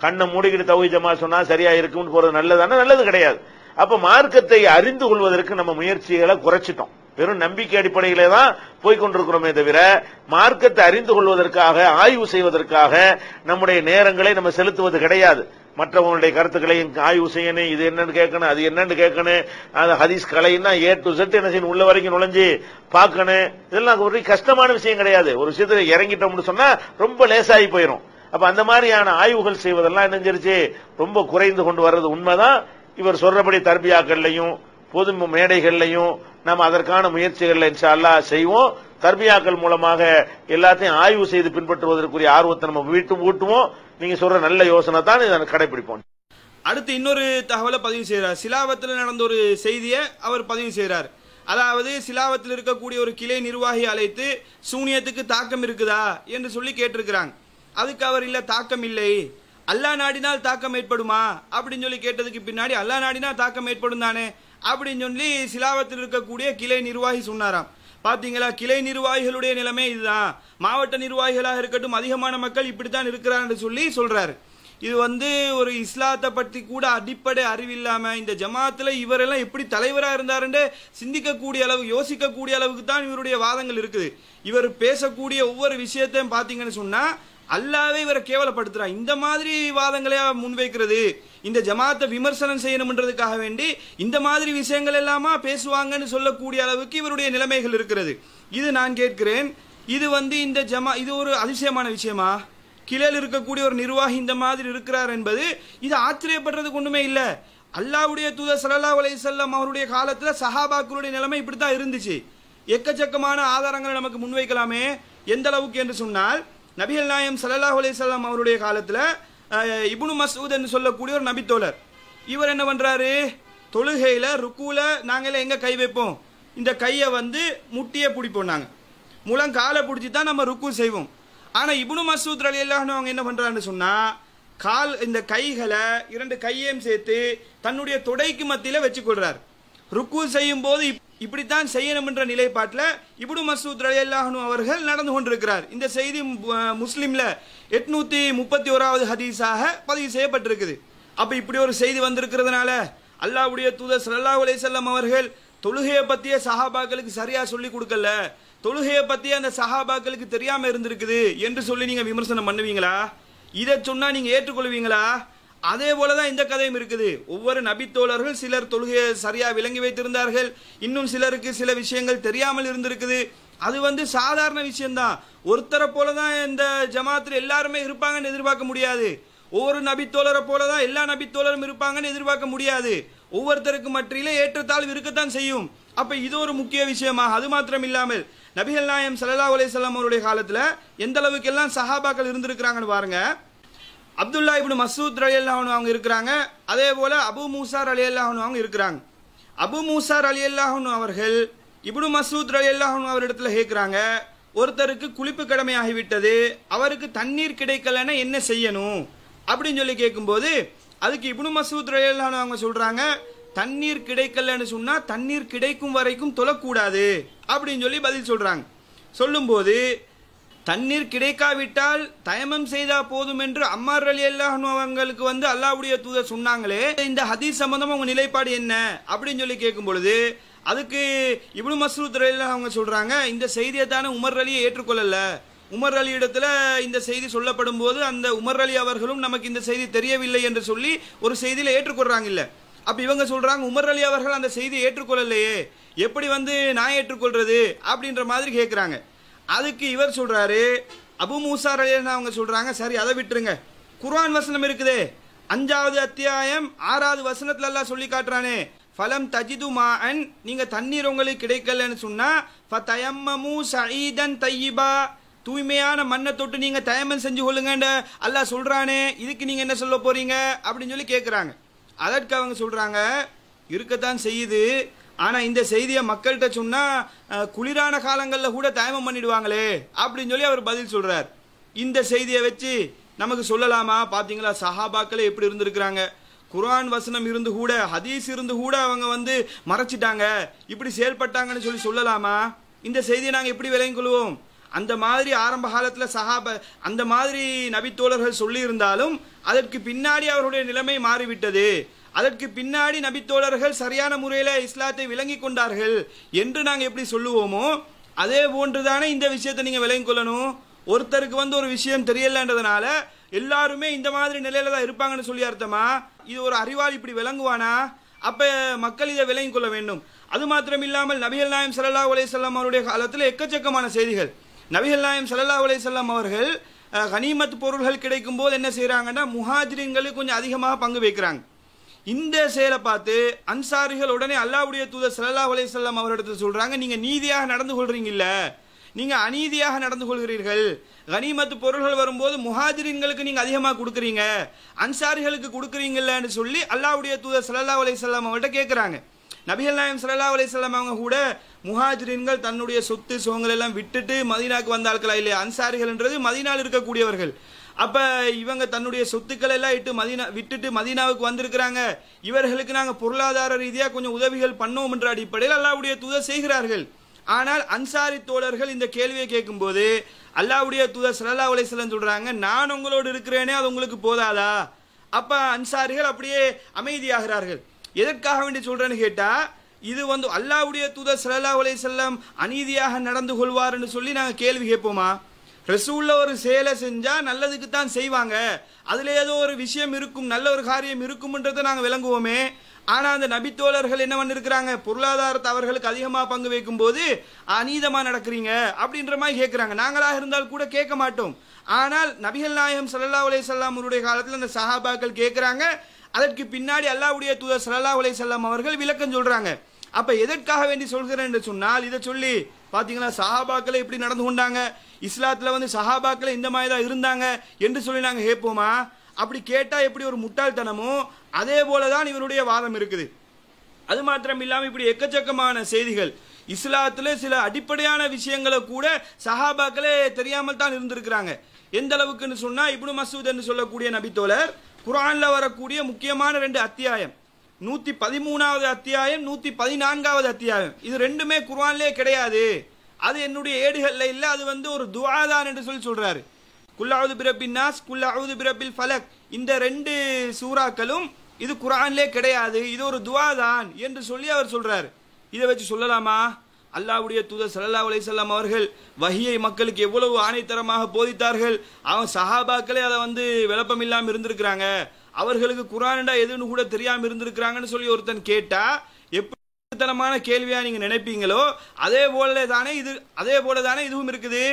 கண்ணை மூடிக்கிட்டு தௌஹீத் ஜமாத் சொன்னா சரியா இருக்கும்னு போறது நல்லதானா, நல்லது கிடையாது. அப்ப மார்க்கத்தை அறிந்து கொள்வதற்கு நம்ம முயற்சிகளை குறைச்சிட்டோம். வெறும் நம்பிக்கை அடிப்படையிலே தான் போய்கொண்டிருக்கிறோமே தவிர மார்க்கத்தை அறிந்து கொள்வதற்காக ஆய்வு செய்வதற்காக நம்முடைய நேரங்களை நம்ம செலுத்துவது கிடையாது. மற்றவங்களுடைய கருத்துக்களை ஆய்வு செய்யணும், இது என்னன்னு கேட்கணும், அது என்னன்னு கேட்கணும், அந்த ஹதீஸ் கலைன்னா A to Z என்ன செய்யணும், உள்ள வரைக்கும் நுழைஞ்சு பார்க்கணும். இதெல்லாம் ஒரு கஷ்டமான விஷயம் கிடையாது. ஒரு விஷயத்துல இறங்கிட்டோம்னு சொன்னா ரொம்ப லேசாகி போயிடும். அப்ப அந்த மாதிரியான ஆய்வுகள் செய்வதெல்லாம் என்னஞ்சிருச்சு ரொம்ப குறைந்து கொண்டு வர்றது உண்மைதான். இவர் சொல்றபடி தர்பியாக்கள்லையும் பொது மேடைகள்லையும் நம்ம அதற்கான முயற்சிகள்ல இன்ஷா அல்லாஹ் செய்வோம். தர்பியாக்கள் மூலமாக எல்லாத்தையும் ஆய்வு செய்து பின்பற்றுவதற்குரிய ஆர்வத்தை நம்ம ஊட்டுவோம். நீங்க சொல்ற நல்ல யோசனை தான், இதை கடைபிடிப்போம்.
அடுத்து இன்னொரு தகவலை பதிவு செய்கிறார். சிலாவத்தில் நடந்த ஒரு செய்தியை அவர் பதிவு செய்கிறார். அதாவது சிலாவத்தில் இருக்கக்கூடிய ஒரு கிளை நிர்வாகி அழைத்து சூனியத்துக்கு தாக்கம் இருக்குதா என்று சொல்லி கேட்டிருக்கிறாங்க. அதுக்கு அவர் இல்ல தாக்கம் இல்லை, அல்லாஹ் நாடினால் தாக்கம் ஏற்படுமா அப்படின்னு சொல்லி கேட்டதுக்கு பின்னாடி அல்லாஹ் நாடினால் தாக்கம் ஏற்படும் தானே அப்படின்னு சொல்லி சிலாவத்தில் இருக்கக்கூடிய கிளை நிர்வாகி சொன்னாராம். பாத்தீங்களா, கிளை நிர்வாகிகளுடைய நிலைமை இதுதான். மாவட்ட நிர்வாகிகளாக இருக்கட்டும் அதிகமான மக்கள் இப்படித்தான் இருக்கிறான்னு சொல்லி சொல்றாரு. இது ஒரு இஸ்லாத்தை பற்றி கூட அடிப்படை அறிவில்லாம இந்த ஜமாத்துல இவரெல்லாம் எப்படி தலைவரா இருந்தாருன்னு சிந்திக்கக்கூடிய அளவு யோசிக்கக்கூடிய அளவுக்கு தான் இவருடைய வாதங்கள் இருக்குது. இவர் பேசக்கூடிய ஒவ்வொரு விஷயத்தையும் பாத்தீங்கன்னு சொன்னா அல்லாவே இவரை கேவலப்படுத்துறா. இந்த மாதிரி வாதங்களை முன்வைக்கிறது, இந்த ஜமாத்தை விமர்சனம் செய்யணும்ன்றதுக்காக வேண்டி இந்த மாதிரி விஷயங்கள் எல்லாமா பேசுவாங்கன்னு சொல்லக்கூடிய அளவுக்கு இவருடைய நிலைமைகள் இருக்கிறது. இது நான் கேட்கிறேன், இது இந்த இது ஒரு அதிசயமான விஷயமா? கிளையில் இருக்கக்கூடிய ஒரு நிர்வாகி இந்த மாதிரி இருக்கிறார் என்பது இது ஆச்சரியப்படுறதுக்கு ஒண்ணுமே இல்ல. அல்லாஹ்வுடைய தூதர் ஸல்லல்லாஹு அலைஹி வஸல்லம் அவருடைய காலத்துல சஹாபாக்களுடைய நிலைமை இப்படித்தான் இருந்துச்சு. எக்கச்சக்கமான ஆதாரங்களை நமக்கு முன்வைக்கலாமே. எந்த அளவுக்கு என்று சொன்னால், நபிகள் நாயகம் ஸல்லல்லாஹு அலைஹி வஸல்லம் அவருடைய காலத்துல இப்னு மஸ்ஊத் என்று சொல்லக்கூடிய ஒரு நபித்தோழர், இவர் என்ன பண்றாரு, தொழுகையில ருக்குல நாங்களே எங்க கை வைப்போம், இந்த கையை முட்டியை பிடிப்போம், நாங்க முழங்காலை பிடிச்சி தான் நம்ம ருக்கு செய்வோம். ஆனா இப்னு மஸ்ஊத் ரலியல்லாஹு அன்ஹு அவங்க என்ன பண்றாங்கன்னு சொன்னா, இந்த கைகளை இரண்டு கையையும் சேர்த்து தன்னுடைய தொடைக்கு மத்தியில வச்சுக்கொள்றார். ருக்கு செய்யும் போது இப்படித்தான் செய்யணும் என்ற நிலைப்பாட்டில் இப்னு மஸ்ஊத் ரலியல்லாஹு அன்ஹு அவர்கள் நடந்து கொண்டிருக்கிறார். இந்த செய்தி முஸ்லிம்ல 831வது ஹதீஸாக பதிவு செய்யப்பட்டிருக்குது. அப்ப இப்படி ஒரு செய்தி வந்திருக்கிறதுனால அல்லாஹ்வுடைய தூதர் ஸல்லல்லாஹு அலைஹி வஸல்லம் அவர்கள் தொழுகையை பத்திய சஹாபாக்களுக்கு சரியா சொல்லி கொடுக்கல, தொழுகையை பத்திய அந்த சஹாபாக்களுக்கு தெரியாம இருந்திருக்குது என்று சொல்லி நீங்க விமர்சனம் பண்ணுவீங்களா? இதை சொன்னா நீங்க ஏற்றுக்கொள்வீங்களா? அதே போலதான் இந்த கதையும் இருக்குது. ஒவ்வொரு நபித்தோழர்கள் சிலர் தொழுகையை சரியா விளங்கி வைத்திருந்தார்கள், இன்னும் சிலருக்கு சில விஷயங்கள் தெரியாமல் இருந்திருக்குது. அது சாதாரண விஷயம்தான். ஒருத்தரை போலதான் இந்த ஜமாத்தில் எல்லாருமே இருப்பாங்கன்னு எதிர்பார்க்க முடியாது. ஒவ்வொரு நபித்தோழரை போலதான் எல்லா நபித்தோழரும் இருப்பாங்கன்னு எதிர்பார்க்க முடியாது. ஒவ்வொருத்தருக்கு மற்றிலே ஏற்றத்தாழ்வு இருக்கத்தான் செய்யும். அப்ப இது ஒரு முக்கிய விஷயமா? அது மாத்திரம் இல்லாமல் நபிகள் நாயகம் ஸல்லல்லாஹு அலைஹி வஸல்லம் அவருடைய காலத்துல எந்த அளவுக்கு எல்லாம் சஹாபாக்கள் இருந்திருக்கிறாங்கன்னு பாருங்க. அப்துல்லா இப்னு மஸ்ஊத் ரலியல்லாஹு அன்ஹு அவங்க இருக்கிறாங்க. அதே போல அபு மூசா ரலியல்லாஹு அன்ஹு அவங்க இருக்கிறாங்க. அபு மூசா ரலியல்லாஹு அன்ஹு அவர்கள் இப்னு மஸ்ஊத் ரலியல்லாஹு அன்ஹு அவரிடத்துல கேட்கிறாங்க, ஒருத்தருக்கு குளிப்பு கடமையாகிவிட்டது, அவருக்கு தண்ணீர் கிடைக்கலன்னா என்ன செய்யணும் அப்படின்னு சொல்லி கேட்கும்போது அதுக்கு இப்னு மஸ்ஊத் ரலியல்லாஹு அன்ஹு அவங்க சொல்றாங்க, தண்ணீர் கிடைக்கலன்னு சொன்னா தண்ணீர் கிடைக்கும் வரைக்கும் தொழக்கூடாது அப்படின்னு சொல்லி பதில் சொல்றாங்க. சொல்லும்போது தண்ணீர் கிடைக்காவிட்டால் தயமம் செய்தா போதும் என்று அம்மார் ரலியல்லாஹு அன்ஹு அவங்களுக்கு அல்லாஹ்வுடைய தூதர் சொன்னாங்களே, இந்த ஹதீஸ் சம்பந்தமா உங்க நிலைப்பாடு என்ன அப்படின்னு சொல்லி கேட்கும் பொழுது அதுக்கு இப்னு மஸ்ஊத் ரலியல்லாஹு அவங்க சொல்றாங்க, இந்த செய்தியை தானே உமர் அலியை ஏற்றுக்கொள்ளல, உமர் அலி இடத்துல இந்த செய்தி சொல்லப்படும் போது அந்த உமர் அலி அவர்களும் நமக்கு இந்த செய்தி தெரியவில்லை என்று சொல்லி ஒரு செய்தியில ஏற்றுக்கொள்றாங்க. இல்ல, அப்ப இவங்க சொல்றாங்க உமர் அலி அவர்கள் அந்த செய்தியை ஏற்றுக்கொள்ளலையே, எப்படி நான் ஏற்றுக்கொள்றது அப்படின்ற மாதிரி கேட்கிறாங்க. அதுக்கு இவர் சொல்றாரு, அபு மூசா ரலியல்லாஹு அவங்க சொல்றாங்க, சரி அதை விட்டுருங்க, குர்ஆன் வசனம் இருக்குதே 5வது அத்தியாயம் 6வது வசனத்துல அல்லாஹ் சொல்லி காட்டுறானே, ஃபலம் தஜிது மாஅன், நீங்க தண்ணீர் உங்களுக்கு கிடைக்கலன்னு சொன்னா ஃபதயம்மமு ஸஈதன் தய்யிபா, தூய்மையான மண்ணை தொட்டு நீங்க தயமம் செஞ்சு கொள்ளுங்க அல்லாஹ் சொல்றானே, இதுக்கு நீங்க என்ன சொல்ல போறீங்க அப்படின்னு சொல்லி கேட்கிறாங்க. அதற்கு அவங்க சொல்றாங்க, இருக்கத்தான் செய்யுது, ஆனா இந்த செய்தியை மக்கள்கிட்ட சொன்னா குளிரான காலங்கள்ல கூட தயமம் பண்ணிடுவாங்களே அப்படின்னு சொல்லி அவர் பதில் சொல்றார். இந்த செய்தியை வச்சு நமக்கு சொல்லலாமா? பாத்தீங்களா சஹாபாக்களே எப்படி இருந்திருக்கிறாங்க, குர்ஆன் வசனம் இருந்து கூட ஹதீஸ் இருந்து கூட அவங்க மறைச்சிட்டாங்க, இப்படி செயல்பட்டாங்கன்னு சொல்லி சொல்லலாமா? இந்த செய்தியை நாங்க எப்படி விளங்கிக் கொள்வோம்? அந்த மாதிரி ஆரம்ப காலத்துல அந்த மாதிரி நபித்தோழர்கள் சொல்லி இருந்தாலும் அதற்கு பின்னாடி அவருடைய நிலைமை மாறிவிட்டது. அதற்கு பின்னாடி நபித்தோழர்கள் சரியான முறையில இஸ்லாத்தை விளங்கி கொண்டார்கள் என்று நாங்க எப்படி சொல்லுவோமோ அதே போன்றுதானே இந்த விஷயத்தை நீங்க விளங்கிக் கொள்ளணும். ஒருத்தருக்கு ஒரு விஷயம் தெரியலன்றதுனால எல்லாருமே இந்த மாதிரி நிலையில தான் இருப்பாங்கன்னு சொல்லி அர்த்தமா? இது ஒரு அறிவாளி இப்படி விளங்குவானா? அப்ப மக்கள் இதை விளங்கிக் கொள்ள வேண்டும். அது மாத்திரம் இல்லாமல் நபிகள் நாயகம் ஸல்லல்லாஹு அலைஹி வஸல்லம் அவருடைய காலத்தில் எக்கச்சக்கமான செய்திகள். நபிகள் நாயகம் ஸல்லல்லாஹு அலைஹி வஸல்லம் அவர்கள் கனிமத் பொருள்கள் கிடைக்கும் போது என்ன செய்யறாங்கன்னா முஹாஜிரின்களுக்கு கொஞ்சம் அதிகமாக பங்கு வைக்கிறாங்க. இந்த செயலை பார்த்து அன்சாரிகள் உடனே அல்லாஹ்வுடைய தூதர் ஸல்லல்லாஹு அலைஹி வஸல்லம் அவரிடத்தில் சொல்றாங்க, நீங்க நீதியாக நடந்து கொள்றீங்கல்ல, நீங்க அநீதியாக நடந்து கொள்கிறீர்கள். கனிமத் பொருள்கள் வரும்போது முஹாஜிரின்களுக்கு நீங்க அதிகமாக கொடுக்குறீங்க, அன்சாரிகளுக்கு கொடுக்குறீங்கன்னு சொல்லி அல்லாஹ்வுடைய தூதர் ஸல்லல்லாஹு அலைஹி வஸல்லம் அவர்கிட்ட கேட்கிறாங்க. நபிகள் நாயகம் ஸல்லல்லாஹு அலைஹி வஸல்லம் அவங்க கூட முஹாஜிரின்கள் தன்னுடைய சொத்து சோங்கள் எல்லாம் விட்டுட்டு மதீனாக்கு வந்த ஆட்களா இல்லையா? அன்சாரிகள் என்றது மதீனாவில் இருக்கக்கூடியவர்கள். அப்ப இவங்க தன்னுடைய சொத்துக்கள் எல்லாம் விட்டுட்டு மதீனாவுக்கு வந்திருக்கிறாங்க. இவர்களுக்கு நாங்க பொருளாதார ரீதியா கொஞ்சம் உதவிகள் பண்ணோம் என்ற அடிப்படையில் அல்லாஹ்வுடைய தூதர் செய்கிறார்கள். ஆனால் அன்சாரி தோழர்கள் இந்த கேள்வியை கேட்கும் போது அல்லாஹ்வுடைய தூதர் ஸல்லல்லாஹு அலைஹி வஸல்லம் சொல்றாங்க, நான் உங்களோடு இருக்கிறேனே அது உங்களுக்கு போதாதா? அப்ப அன்சாரிகள் அப்படியே அமைதியாகிறார்கள். எதற்காக வேண்டி சொல்றேன்னு கேட்டா, இது அல்லாஹ்வுடைய தூதர் ஸல்லல்லாஹு அலைஹி வஸல்லம் அநீதியாக நடந்து கொள்வார்னு சொல்லி நாங்க கேள்வி கேட்போமா? ரசூலுல்லாஹ் ஒரு செயலை செஞ்சா நல்லதுக்கு தான் செய்வாங்க, அதுல ஏதோ ஒரு விஷயம் இருக்கும், நல்ல ஒரு காரியம் இருக்கும்ன்றதை நாங்க விளங்குவோமே. ஆனா அந்த நபித்தோழர்கள் என்ன பண்ணிருக்கிறாங்க, பொருளாதாரத்தை அவர்களுக்கு அதிகமாக பங்கு வைக்கும் போது அநீதமா நடக்கிறீங்க அப்படின்ற மாதிரி கேட்கிறாங்க. நாங்களாக இருந்தால் கூட கேட்க மாட்டோம். ஆனால் நபிகள் நாயகம் ஸல்லல்லாஹு அலைஹி வஸல்லம் அவருடைய காலத்தில் அந்த சஹாபாக்கள் கேட்கிறாங்க. அதற்கு பின்னாடி அல்லாஹ்வுடைய தூதர் ஸல்லல்லாஹு அலைஹி வஸல்லம் அவர்கள் விளக்கம் சொல்றாங்க. அப்ப எதற்காக வேண்டி சொல்கிறேன் என்று சொன்னால், இதை சொல்லி பாத்தீங்களா சஹாபாக்களை இப்படி நடந்து கொண்டாங்க, இஸ்லாத்துல சஹாபாக்களை இந்த மாதிரி தான் இருந்தாங்க என்று சொல்லி நாங்க கேட்போமா? அப்படி கேட்டா எப்படி ஒரு முட்டாள்தனமோ அதே போலதான் இவருடைய வாதம் இருக்குது. அது மாத்திரம் இல்லாம இப்படி எக்கச்சக்கமான செய்திகள் இஸ்லாத்துல சில அடிப்படையான விஷயங்களை கூட சஹாபாக்களே தெரியாமல் தான் இருந்திருக்கிறாங்க. எந்த அளவுக்குன்னு சொன்னா, இப்னு மஸ்ஊத் என்று சொல்லக்கூடிய நபித்தோழர் குர்ஆன்ல வரக்கூடிய முக்கியமான 2 அத்தியாயம், 113வது அத்தியாயம், 114வது அத்தியாயம், இது ரெண்டுமே குர்ஆன்லயே கிடையாது. அது என்னுடைய ஏடுகள்ல இல்ல, அது ஒரு துஆ தான் என்று சொல்றாரு. குல் அஊது பிரப்பின் நாஸ், குல் அஊது பிரப்பில் ஃபலக், இந்த 2 சூறாக்களும் இது குர்ஆன்லயே கிடையாது, இது ஒரு துஆ தான் என்று சொல்லி அவர் சொல்றாரு. இதை வச்சு சொல்லலாமா? அல்லாஹ்வுடைய தூதர் ஸல்லல்லாஹு அலைஹி வஸல்லம் அவர்கள் வஹியை மக்களுக்கு எவ்வளவு ஆணைத்தரமாக போதித்தார்கள். அவன் சஹாபாக்களே அதை விளப்பம் இல்லாம இருந்திருக்கிறாங்க, அவர்களுக்கு குர்ஆன்டா எதுன்னு கூட தெரியாம இருந்திருக்கிறாங்கன்னு சொல்லி ஒருத்தன் கேட்டா எப்படி தனமான கேள்வியா நீங்க நினைப்பீங்களோ அதே போல தானே இதுவும் இருக்குது.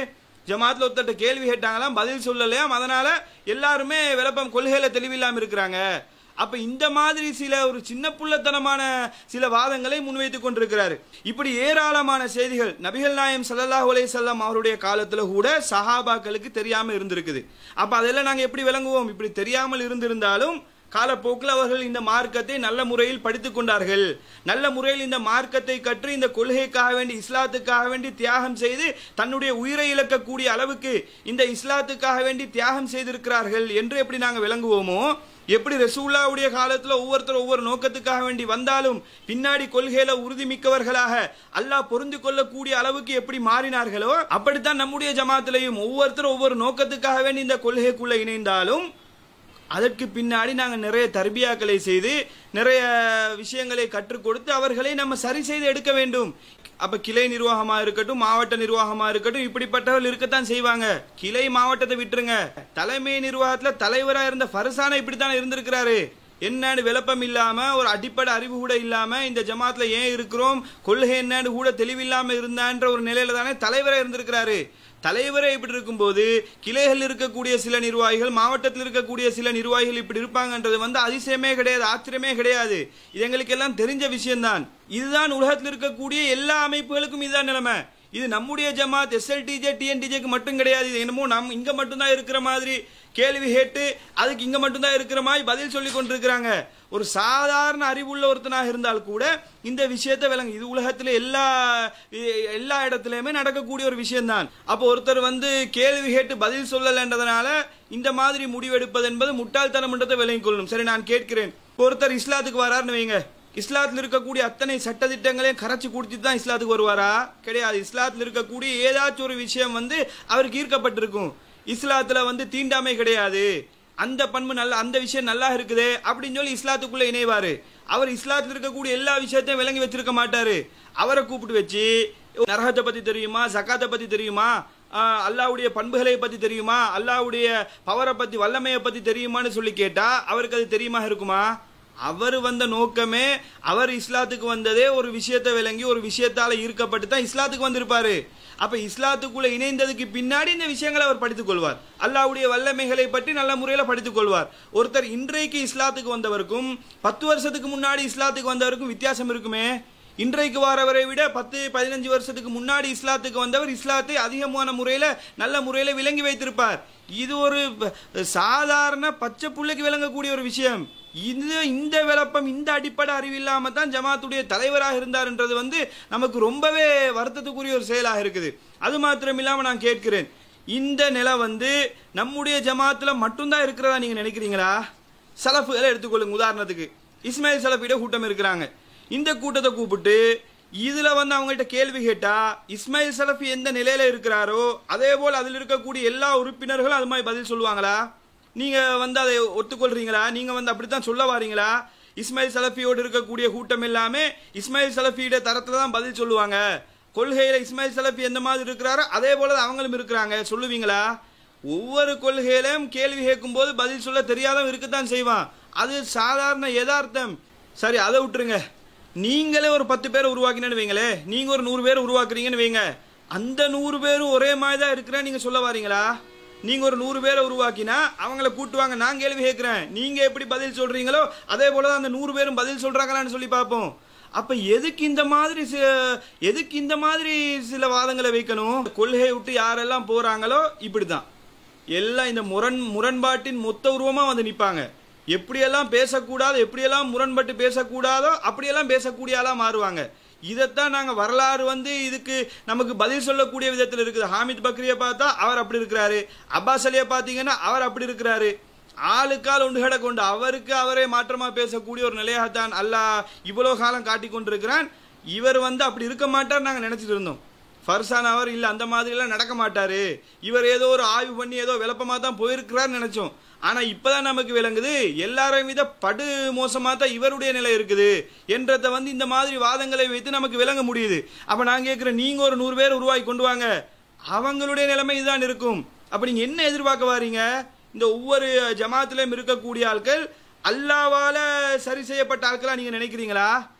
ஜமாத்ல ஒருத்தட்ட கேள்வி கேட்டாங்களாம், பதில் சொல்லலையாம், அதனால எல்லாருமே விளப்பம் கொள்கையில தெளிவில்லாம இருக்கிறாங்க. அப்ப இந்த மாதிரி சில ஒரு சின்ன புள்ளத்தனமான சில வாதங்களை முன்வைத்துக் கொண்டிருக்கிறாரு. இப்படி ஏராளமான செய்திகள் நபிகள் நாயகம் ஸல்லல்லாஹு அலைஹி வஸல்லம் அவருடைய காலத்துல கூட சஹாபாக்களுக்கு தெரியாம இருந்திருக்குது. அப்ப அதெல்லாம் நாங்க எப்படி விளங்குவோம்? இப்படி தெரியாமல் இருந்திருந்தாலும் காலப்போக்கில் அவர்கள் இந்த மார்க்கத்தை நல்ல முறையில் படித்துக் கொண்டார்கள். நல்ல முறையில் இந்த மார்க்கத்தை கற்று இந்த கொள்கைக்காக வேண்டி இஸ்லாத்துக்காக வேண்டி தியாகம் செய்து தன்னுடைய உயிரை இழக்கக்கூடிய அளவுக்கு இந்த இஸ்லாத்துக்காக வேண்டி தியாகம் செய்திருக்கிறார்கள் என்று எப்படி நாங்கள் விளங்குவோமோ, எப்படி ரசூலுல்லாஹ்வுடைய காலத்துல ஒவ்வொருத்தரும் ஒவ்வொரு நோக்கத்துக்காக வேண்டி வந்தாலும் பின்னாடி கொள்கையில உறுதிமிக்கவர்களாக அல்லாஹ் பொருந்து கொள்ளக்கூடிய அளவுக்கு எப்படி மாறினார்களோ, அப்படித்தான் நம்முடைய ஜமாத்திலையும் ஒவ்வொருத்தரும் ஒவ்வொரு நோக்கத்துக்காக வேண்டி இந்த கொள்கைக்குள்ள இணைந்தாலும் அதற்கு பின்னாடி நாங்கள் நிறைய தர்பியாக்களை செய்து நிறைய விஷயங்களை கற்றுக் கொடுத்து அவர்களை நம்ம சரி செய்து எடுக்க வேண்டும். அப்ப கிளை நிர்வாகமா இருக்கட்டும், மாவட்ட நிர்வாகமா இருக்கட்டும், இப்படிப்பட்டவர்கள் இருக்கத்தான் செய்வாங்க. கிளை மாவட்டத்தை விட்டுருங்க, தலைமை நிர்வாகத்துல தலைவரா இருந்த ஃபர்சானா இப்படித்தான் இருந்திருக்கிறாரு. என்னன்னு விளப்பம் இல்லாம ஒரு அடிப்படை அறிவு கூட இல்லாம இந்த ஜமாத்ல ஏன் இருக்கிறோம், கொள்கை என்னன்னு கூட தெளிவில்லாம இருந்தான்ற ஒரு நிலையில தானே தலைவரா இருந்திருக்கிறாரு. தலைவரே இப்படி இருக்கும்போது கிளைகள் இருக்கக்கூடிய சில நிர்வாகிகள், மாவட்டத்தில் இருக்கக்கூடிய சில நிர்வாகிகள் இப்படி இருப்பாங்கன்றது அதிசயமே கிடையாது, ஆச்சரியமே கிடையாது. இது எங்களுக்கு எல்லாம் தெரிஞ்ச விஷயம்தான். இதுதான் உலகத்தில் இருக்கக்கூடிய எல்லா அமைப்புகளுக்கும் இதுதான் நிலைமை. இது நம்முடைய ஜமாத் எஸ்எல்டிஜே டிஎன்டிஜேக்கு மட்டும் கிடையாது. இது என்னமோ நம்ம இங்க மட்டும்தான் இருக்கிற மாதிரி கேள்வி கேட்டு அதுக்கு இங்க மட்டும்தான் இருக்கிற மாதிரி பதில் சொல்லி கொண்டிருக்கிறாங்க. ஒரு சாதாரண அறிவுள்ள ஒருத்தனாக இருந்தால் கூட இந்த விஷயத்தை விளங்கு. இது உலகத்துல எல்லா இடத்துலயுமே நடக்கக்கூடிய ஒரு விஷயம்தான். அப்போ ஒருத்தர் கேள்வி கேட்டு பதில் சொல்லலன்றதுனால இந்த மாதிரி முடிவெடுப்பது என்பது முட்டாள்தனம்ன்றதை விளங்கிக் கொள்ளணும். சரி, நான் கேட்கிறேன், ஒருத்தர் இஸ்லாத்துக்கு வராருன்னு வைங்க, இஸ்லாத்தில் இருக்கக்கூடிய அத்தனை சட்டத்திட்டங்களையும் கரைச்சி குடிச்சிட்டு தான் இஸ்லாத்துக்கு வருவாரா? கிடையாது. இஸ்லாத்தில் இருக்கக்கூடிய ஏதாச்சும் ஒரு விஷயம் அவருக்கு ஈர்க்கப்பட்டிருக்கும். இஸ்லாத்துல தீண்டாமை கிடையாது, அந்த பண்பு நல்ல, அந்த விஷயம் நல்லா இருக்குது அப்படின்னு சொல்லி இஸ்லாத்துக்குள்ள இணைவாரு. அவர் இஸ்லாத்தில் இருக்கக்கூடிய எல்லா விஷயத்தையும் விளங்கி வச்சிருக்க மாட்டாரு. அவரை கூப்பிட்டு வச்சு நரகத்தை பத்தி தெரியுமா, ஜகாத்தை பத்தி தெரியுமா, அல்லாஹ்வுடைய பண்புகளை பத்தி தெரியுமா, அல்லாஹ்வுடைய பவரை பத்தி, வல்லமையை பத்தி தெரியுமான்னு சொல்லி கேட்டா அவருக்கு அது தெரியுமா இருக்குமா? அவர் வந்த நோக்கமே, அவர் இஸ்லாத்துக்கு வந்ததே ஒரு விஷயத்தை விளங்கி ஒரு விஷயத்தால ஈர்க்கப்பட்டு தான் இஸ்லாத்துக்கு வந்திருப்பாரு. அப்ப இஸ்லாத்துக்குள்ள இணைந்ததுக்கு பின்னாடி இந்த விஷயங்களை அவர் படித்துக் கொள்வார். அல்லாஹ்வுடைய வல்லமைகளை பற்றி நல்ல முறையில் படித்துக் கொள்வார். ஒருத்தர் இன்றைக்கு இஸ்லாத்துக்கு வந்தவருக்கும் 10 வருஷத்துக்கு முன்னாடி இஸ்லாத்துக்கு வந்தவருக்கும் வித்தியாசம் இருக்குமே. இன்றைக்கு வரவரை விட 10-15 வருஷத்துக்கு முன்னாடி இஸ்லாத்துக்கு வந்தவர் இஸ்லாத்தை அதிகமான முறையில் நல்ல முறையில் விளங்கி வைத்திருப்பார். இது ஒரு சாதாரண பச்சை புள்ளைக்கு விளங்கக்கூடிய ஒரு விஷயம். இந்த விளப்பம், இந்த அடிப்படை அறிவு இல்லாம தான் ஜமாத்துடைய தலைவராக இருந்தார்ன்றது நமக்கு ரொம்பவே வருத்தத்துக்குரிய ஒரு செயலாக இருக்குது. அது மாத்திரம் இல்லாம நான் கேட்கிறேன், இந்த நிலை நம்முடைய ஜமாத்துல மட்டும்தான் இருக்கிறதா நீங்க நினைக்கிறீங்களா? சலஃபுகளை எடுத்துக்கொள்ளுங்க. உதாரணத்துக்கு இஸ்மாயில் சலஃபியோட கூட்டம் இருக்கிறாங்க. இந்த கூட்டத்தை கூப்பிட்டு இதுல அவங்கள்ட்ட கேள்வி கேட்டா இஸ்மாயில் சலஃபி எந்த நிலையில இருக்கிறாரோ அதே போல் அதில் இருக்கக்கூடிய எல்லா உறுப்பினர்களும் அது மாதிரி பதில் சொல்லுவாங்களா? நீங்க அதை ஒத்துக்கொள்றீங்களா? நீங்க அப்படித்தான் சொல்ல வாரீங்களா? இஸ்மாயில் சலஃபியோடு இருக்கக்கூடிய கூட்டம் எல்லாமே இஸ்மாயில் சலஃபியோட தரத்துல தான் பதில் சொல்லுவாங்க. கொள்கையில இஸ்மாயில் சலஃபி எந்த மாதிரி இருக்கிறாரோ அதே போல அவங்களும் இருக்கிறாங்க சொல்லுவீங்களா? ஒவ்வொரு கொள்கையிலும் கேள்வி கேட்கும் போது பதில் சொல்ல தெரியாதவன் இருக்கத்தான் செய்வான். அது சாதாரண யதார்த்தம். சரி, அதை விட்டுருங்க. நீங்களே ஒரு 10 பேரை உருவாக்கினு வைங்களே, நீங்க ஒரு 100 பேர் உருவாக்குறீங்கன்னு வைங்க, அந்த 100 பேரும் ஒரே மாதிரி தான் இருக்கிறேன் நீங்க சொல்ல வாரீங்களா? நீங்க ஒரு 100 பேரை உருவாக்கினா அவங்கள கூட்டுவாங்க, நான் கேள்வி கேட்கிறேன், நீங்க எப்படி பதில் சொல்றீங்களோ அதே போலதான் அந்த 100 பேரும் பதில் சொல்றாங்களான்னு சொல்லி பார்ப்போம். அப்ப எதுக்கு இந்த மாதிரி சில வாதங்களை வைக்கணும்? கொள்கையை விட்டு யாரெல்லாம் போறாங்களோ இப்படிதான் எல்லாம் இந்த முரண்பாட்டின் மொத்த உருவமா நிப்பாங்க. எப்படியெல்லாம் பேசக்கூடாதோ, எப்படியெல்லாம் முரண்பட்டு பேசக்கூடாதோ அப்படியெல்லாம் பேசக்கூடிய ஆளா மாறுவாங்க. இதைத்தான் நாங்க வரலாறு இதுக்கு நமக்கு பதில் சொல்லக்கூடிய விதத்தில் இருக்குது. ஹாமித் பக்ரியை பார்த்தா அவர் அப்படி இருக்கிறாரு, அப்பாஸ் அலியை பார்த்தீங்கன்னா அவர் அப்படி இருக்கிறாரு. ஆளுக்கால் ஒன்று கொண்டு அவருக்கு அவரே மாற்றமா பேசக்கூடிய ஒரு நிலையாகத்தான் அல்லாஹ் இவ்வளவு காலம் காட்டி கொண்டிருக்கிறான். இவர் அப்படி இருக்க மாட்டார் நாங்க நினைச்சிட்டு இருந்தோம். ஃபர்சான் அவர் இல்ல, அந்த மாதிரி எல்லாம் நடக்க மாட்டாரு, இவர் ஏதோ ஒரு ஆய்வு பண்ணி ஏதோ விளப்பமா தான் போயிருக்கிறார் நினைச்சோம். ஆனா இப்பதான் நமக்கு விளங்குது எல்லாரும் வித படு மோசமா தான் இவருடைய நிலை இருக்குது என்றத இந்த மாதிரி வாதங்களை வைத்து நமக்கு விளங்க முடியுது. அப்ப நான் கேட்கிறேன், நீங்க ஒரு 100 பேர் உருவாக்கி கொண்டு வாங்க, அவங்களுடைய நிலைமை இதுதான் இருக்கும். அப்ப நீங்க என்ன எதிர்பார்க்க வாரீங்க? இந்த ஒவ்வொரு ஜமாத்திலும் இருக்கக்கூடிய ஆட்கள் அல்லாவால சரி செய்யப்பட்ட ஆட்களா நீங்க நினைக்கிறீங்களா?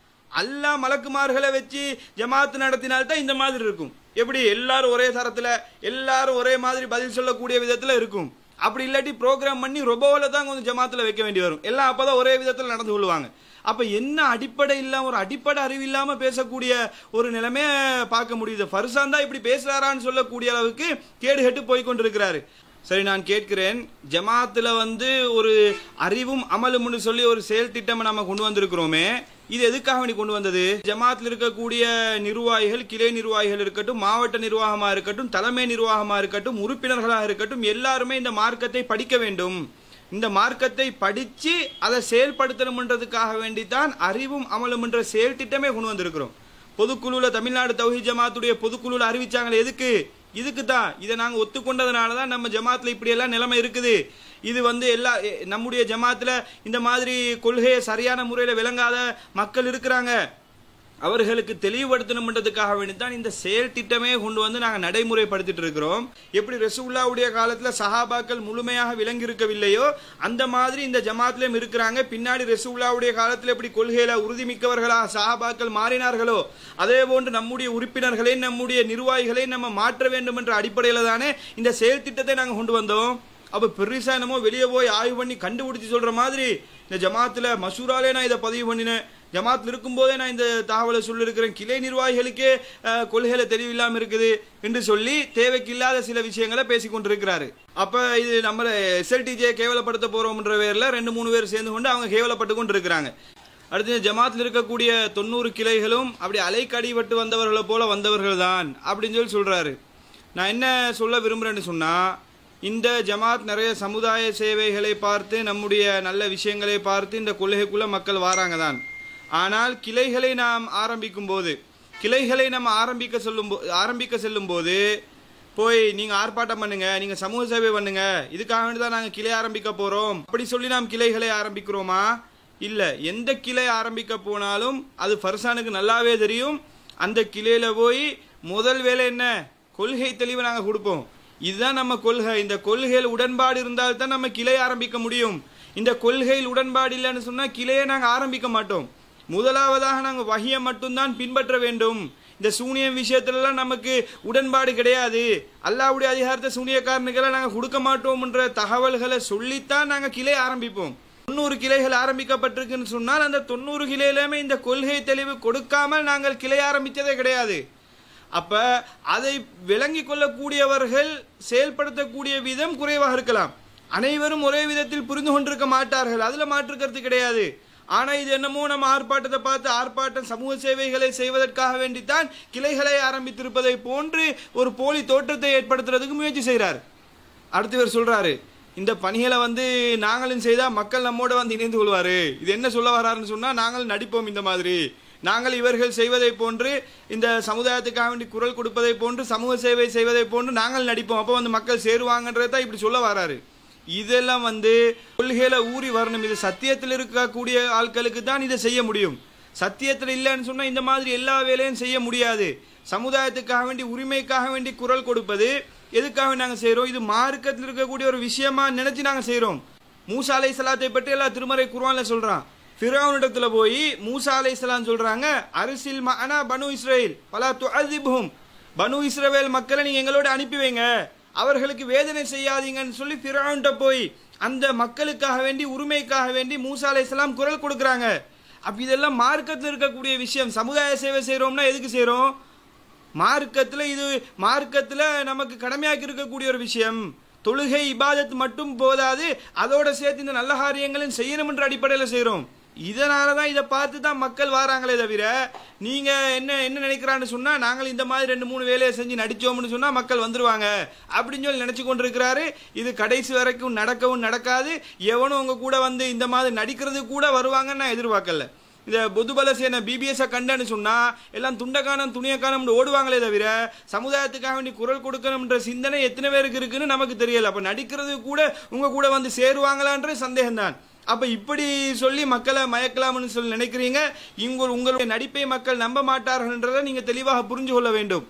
அல்லாஹ் மலக்குமார்களை வச்சு ஜமாத்து நடத்தினால்தான் இந்த மாதிரி இருக்கும். எப்படி எல்லாரும் ஒரே தரத்துல எல்லாரும் ஒரே மாதிரி பதில் சொல்லக்கூடிய விதத்துல இருக்கும். அப்படி இல்லாட்டி ப்ரோக்ராம் பண்ணி ரொபோல தான் ஜமாத்துல வைக்க வேண்டி வரும். எல்லாம் அப்பதான் ஒரே விதத்தில் நடந்து கொள்வாங்க. அப்ப என்ன அடிப்படை இல்லாம, ஒரு அடிப்படை அறிவு இல்லாம பேசக்கூடிய ஒரு நிலைமைய பார்க்க முடியுது. ஃபர்சான் தான் இப்படி பேசுறாரான்னு சொல்லக்கூடிய அளவுக்கு கேடு கெட்டு போய் கொண்டிருக்கிறாரு. சரி, நான் கேட்கிறேன், ஜமாத்துல ஒரு அறிவும் அமலும்னு சொல்லி ஒரு செயல் திட்டம் நம்ம கொண்டு வந்திருக்கிறோமே, இது எதுக்காக வேண்டி கொண்டு வந்தது? ஜமாத்தில் இருக்கக்கூடிய நிர்வாகிகள், கிளை நிர்வாகிகள் இருக்கட்டும், மாவட்ட நிர்வாகமா இருக்கட்டும், தலைமை நிர்வாகமா இருக்கட்டும், உறுப்பினர்களாக இருக்கட்டும், எல்லாருமே இந்த மார்க்கத்தை படிக்க வேண்டும். இந்த மார்க்கத்தை படிச்சு அதை செயல்படுத்தணும்ன்றதுக்காக வேண்டித்தான் அறிவும் அமலும் என்ற செயல் திட்டமே கொண்டு வந்திருக்கிறோம். பொதுக்குழுல தமிழ்நாடு தௌஹீத் ஜமாத்துடைய பொதுக்குழுல அறிவிச்சாங்களே, இதுக்கு தான். இதை நாங்க ஒத்துக்கொண்டதுனால தான் நம்ம ஜமாத்துல இப்படி எல்லாம் நிலைமை இருக்குது. இது எல்லா நம்முடைய ஜமாத்துல இந்த மாதிரி கொள்கையை சரியான முறையில் விளங்காத மக்கள் இருக்கிறாங்க, அவர்களுக்கு தெளிவுபடுத்தணும்ன்றதுக்காக வேண்டித்தான் இந்த செயல் திட்டமே கொண்டு நாங்கள் நடைமுறைப்படுத்திட்டு இருக்கிறோம். எப்படி ரசூலுல்லாஹ்வுடைய காலத்தில் சஹாபாக்கள் முழுமையாக விளங்கி இருக்கவில்லையோ அந்த மாதிரி இந்த ஜமாத்திலும் இருக்கிறாங்க. பின்னாடி ரசூலுல்லாஹ்வுடைய காலத்தில் எப்படி கொள்கையில உறுதிமிக்கவர்களாக சஹாபாக்கள் மாறினார்களோ அதே போன்று நம்முடைய உறுப்பினர்களை, நம்முடைய நிர்வாகிகளை நம்ம மாற்ற வேண்டும் என்ற அடிப்படையில் தானே இந்த செயல் திட்டத்தை நாங்கள் கொண்டு வந்தோம். அப்ப பெருசா என்னமோ வெளியே போய் ஆய்வு பண்ணி கண்டுபிடிச்சு சொல்ற மாதிரி இந்த ஜமாத்துல மசூராலே நான் இதை பதிவு பண்ணினேன், ஜமாத்தில் இருக்கும் போதே நான் இந்த தகவலை சொல்லியிருக்கிறேன், கிளை நிர்வாகிகளுக்கே கொள்கையில தெளிவில்லாம இருக்குது என்று சொல்லி தேவைக்கில்லாத சில விஷயங்களை பேசிக்கொண்டிருக்கிறாரு. அப்ப இது நம்ம SLTJ கேவலப்படுத்த போறோம்ன்ற பேர்ல 2-3 பேர் சேர்ந்து கொண்டு அவங்க கேவலப்பட்டு கொண்டு இருக்கிறாங்க. அடுத்து ஜமாத்தில் இருக்கக்கூடிய 90 கிளைகளும் அப்படி அலைக்கடிபட்டு வந்தவர்களை போல வந்தவர்கள் தான் அப்படின்னு சொல்றாரு. நான் என்ன சொல்ல விரும்புறேன்னு சொன்னா, இந்த ஜமாத் நிறைய சமுதாய சேவைகளை பார்த்து, நம்முடைய நல்ல விஷயங்களை பார்த்து இந்த கொள்கைக்குள்ள மக்கள் வாராங்க தான். ஆனால் கிளைகளை நாம் ஆரம்பிக்கும் போது, கிளைகளை நம்ம ஆரம்பிக்க செல்லும் போது போய் நீங்க ஆர்ப்பாட்டம் பண்ணுங்க, நீங்க சமூக சேவை பண்ணுங்க, இதுக்காக வேண்டி தான் நாங்க கிளை ஆரம்பிக்க போறோம் அப்படி சொல்லி நாம் கிளைகளை ஆரம்பிக்கிறோமா? இல்ல. எந்த கிளை ஆரம்பிக்க போனாலும் அது ஃபர்சானுக்கு நல்லாவே தெரியும். அந்த கிளையில போய் முதல் வேலை என்ன? கொள்கை தெளிவை நாங்க கொடுப்போம். இதுதான் நம்ம கொள்கை. இந்த கொள்கையில் உடன்பாடு இருந்தால் தான் நம்ம கிளை ஆரம்பிக்க முடியும். இந்த கொள்கையில் உடன்பாடு இல்லைன்னு சொன்னா கிளையை நாங்க ஆரம்பிக்க மாட்டோம். முதலாவதாக நாங்க வஹியை மட்டும்தான் பின்பற்ற வேண்டும். இந்த சூனியம் விஷயத்துலலாம் நமக்கு உடன்பாடு கிடையாது, அல்லாஹ்வுடைய அதிகாரத்தை சூனியக்காரனுக்கெல்லாம் நாங்க கொடுக்க மாட்டோம்ன்ற தகவல்களை சொல்லித்தான் நாங்க கிளை ஆரம்பிப்போம். 90 கிளைகள் ஆரம்பிக்கப்பட்டிருக்குன்னு சொன்னால் அந்த 90 கிளையிலுமே இந்த கொள்கை தெளிவு கொடுக்காமல் நாங்கள் கிளை ஆரம்பித்ததே கிடையாது. அப்ப அதை விளங்கி கொள்ளக்கூடியவர்கள் செயல்படுத்தக்கூடிய விதம் குறைவாக இருக்கலாம். அனைவரும் ஒரே விதத்தில் புரிந்து கொண்டிருக்க மாட்டார்கள், அதுல மாற்றுக்கிறது கிடையாது. ஆனா இது என்னமோ நம்ம ஆர்ப்பாட்டத்தை பார்த்து ஆர்ப்பாட்டம் சமூக சேவைகளை செய்வதற்காக வேண்டித்தான் கிளைகளை ஆரம்பித்திருப்பதை போன்று ஒரு போலி தோற்றத்தை ஏற்படுத்துறதுக்கு முயற்சி செய்கிறார். அடுத்து இவர் சொல்றாரு, இந்த பணிகளை நாங்களும் செய்தா மக்கள் நம்மோட இணைந்து கொள்வாரு. இது என்ன சொல்ல வர்றாருன்னு சொன்னா, நாங்கள் நடிப்போம் இந்த மாதிரி, நாங்கள் இவர்கள் செய்வதை போன்று இந்த சமுதாயத்துக்காக வேண்டி குரல் கொடுப்பதை போன்று சமூக சேவை செய்வதை போன்று நாங்கள் நடிப்போம், அப்போ மக்கள் சேருவாங்கன்றதான் இப்படி சொல்ல வராரு. இதெல்லாம் கொள்கையில ஊறி வரணும். இது சத்தியத்தில் இருக்கக்கூடிய ஆட்களுக்கு தான் இதை செய்ய முடியும். சத்தியத்தில் இல்லைன்னு சொன்னா இந்த மாதிரி எல்லா வேலையும் செய்ய முடியாது. சமுதாயத்துக்காக வேண்டி உரிமைக்காக வேண்டி குரல் கொடுப்பது எதுக்காக நாங்க செய்யறோம்? இது மார்க்கத்தில் இருக்கக்கூடிய ஒரு விஷயமா நினைச்சு நாங்க செய்யறோம். மூசா அலைஹிஸ்ஸலாத்தை பற்றி எல்லாம் திருமறை குர்ஆன்ல சொல்றான். ஃபிரௌனிடத்துல போய் மூசா அலைஹிஸ்ஸலாம் சொல்றாங்க, அர்சில் மஅனா பனு இஸ்ரேல் ஃபலா துஅஸிப்ஹும், பனு இஸ்ரவேல் மக்களை நீங்க எங்களோட அனுப்பி வைங்க, அவர்களுக்கு வேதனை செய்யாதீங்கன்னு சொல்லி ஃபிரௌன்ட்ட போய் அந்த மக்களுக்காக வேண்டி உரிமைக்காக வேண்டி மூசா அலைஹிஸ்ஸலாம் குரல் கொடுக்கறாங்க. அப்ப இதெல்லாம் மார்க்கத்தில் இருக்கக்கூடிய விஷயம். சமுதாய சேவை செய்யறோம்னா எதுக்கு செய்யறோம்? மார்க்கத்தில் இது மார்க்கத்தில் நமக்கு கடமையாக்கி இருக்கக்கூடிய ஒரு விஷயம். தொழுகை இபாதத் மட்டும் போதாது, அதோட சேர்த்து இந்த நல்ல காரியங்களும் செய்யணும் என்ற அடிப்படையில் செய்யறோம். இதனாலதான் இதை பார்த்து தான் மக்கள் வராங்களே தவிர, நீங்க என்ன நினைக்கிறான்னு சொன்னா, நாங்கள் இந்த மாதிரி 2-3 வேலையை செஞ்சு நடிச்சோம்னு சொன்னா மக்கள் வந்துருவாங்க அப்படின்னு சொல்லி நினைச்சு கொண்டிருக்கிறாரு. இது கடைசி வரைக்கும் நடக்கவும் நடக்காது. எவனும் உங்க கூட இந்த மாதிரி நடிக்கிறது கூட வருவாங்கன்னு நான் எதிர்பார்க்கல. இந்த பொதுபல சேனை பிபிஎஸ் கண்டன்னு சொன்னா எல்லாம் துண்டக்கானம் துணியக்கானம் ஓடுவாங்களே தவிர, சமுதாயத்துக்காக வேண்டி குரல் கொடுக்கணும்ன்ற சிந்தனை எத்தனை பேருக்கு இருக்குன்னு நமக்கு தெரியல. அப்ப நடிக்கிறது கூட உங்க கூட சேருவாங்களான்ற சந்தேகம் தான். அப்ப இப்படி சொல்லி மக்களை மயக்கலாம்னு சொல்லி நினைக்கிறீங்க. உங்களுடைய நடிப்பை மக்கள் நம்ப மாட்டார்கள்ன்றதை நீங்க தெளிவாக புரிஞ்சு கொள்ள வேண்டும்.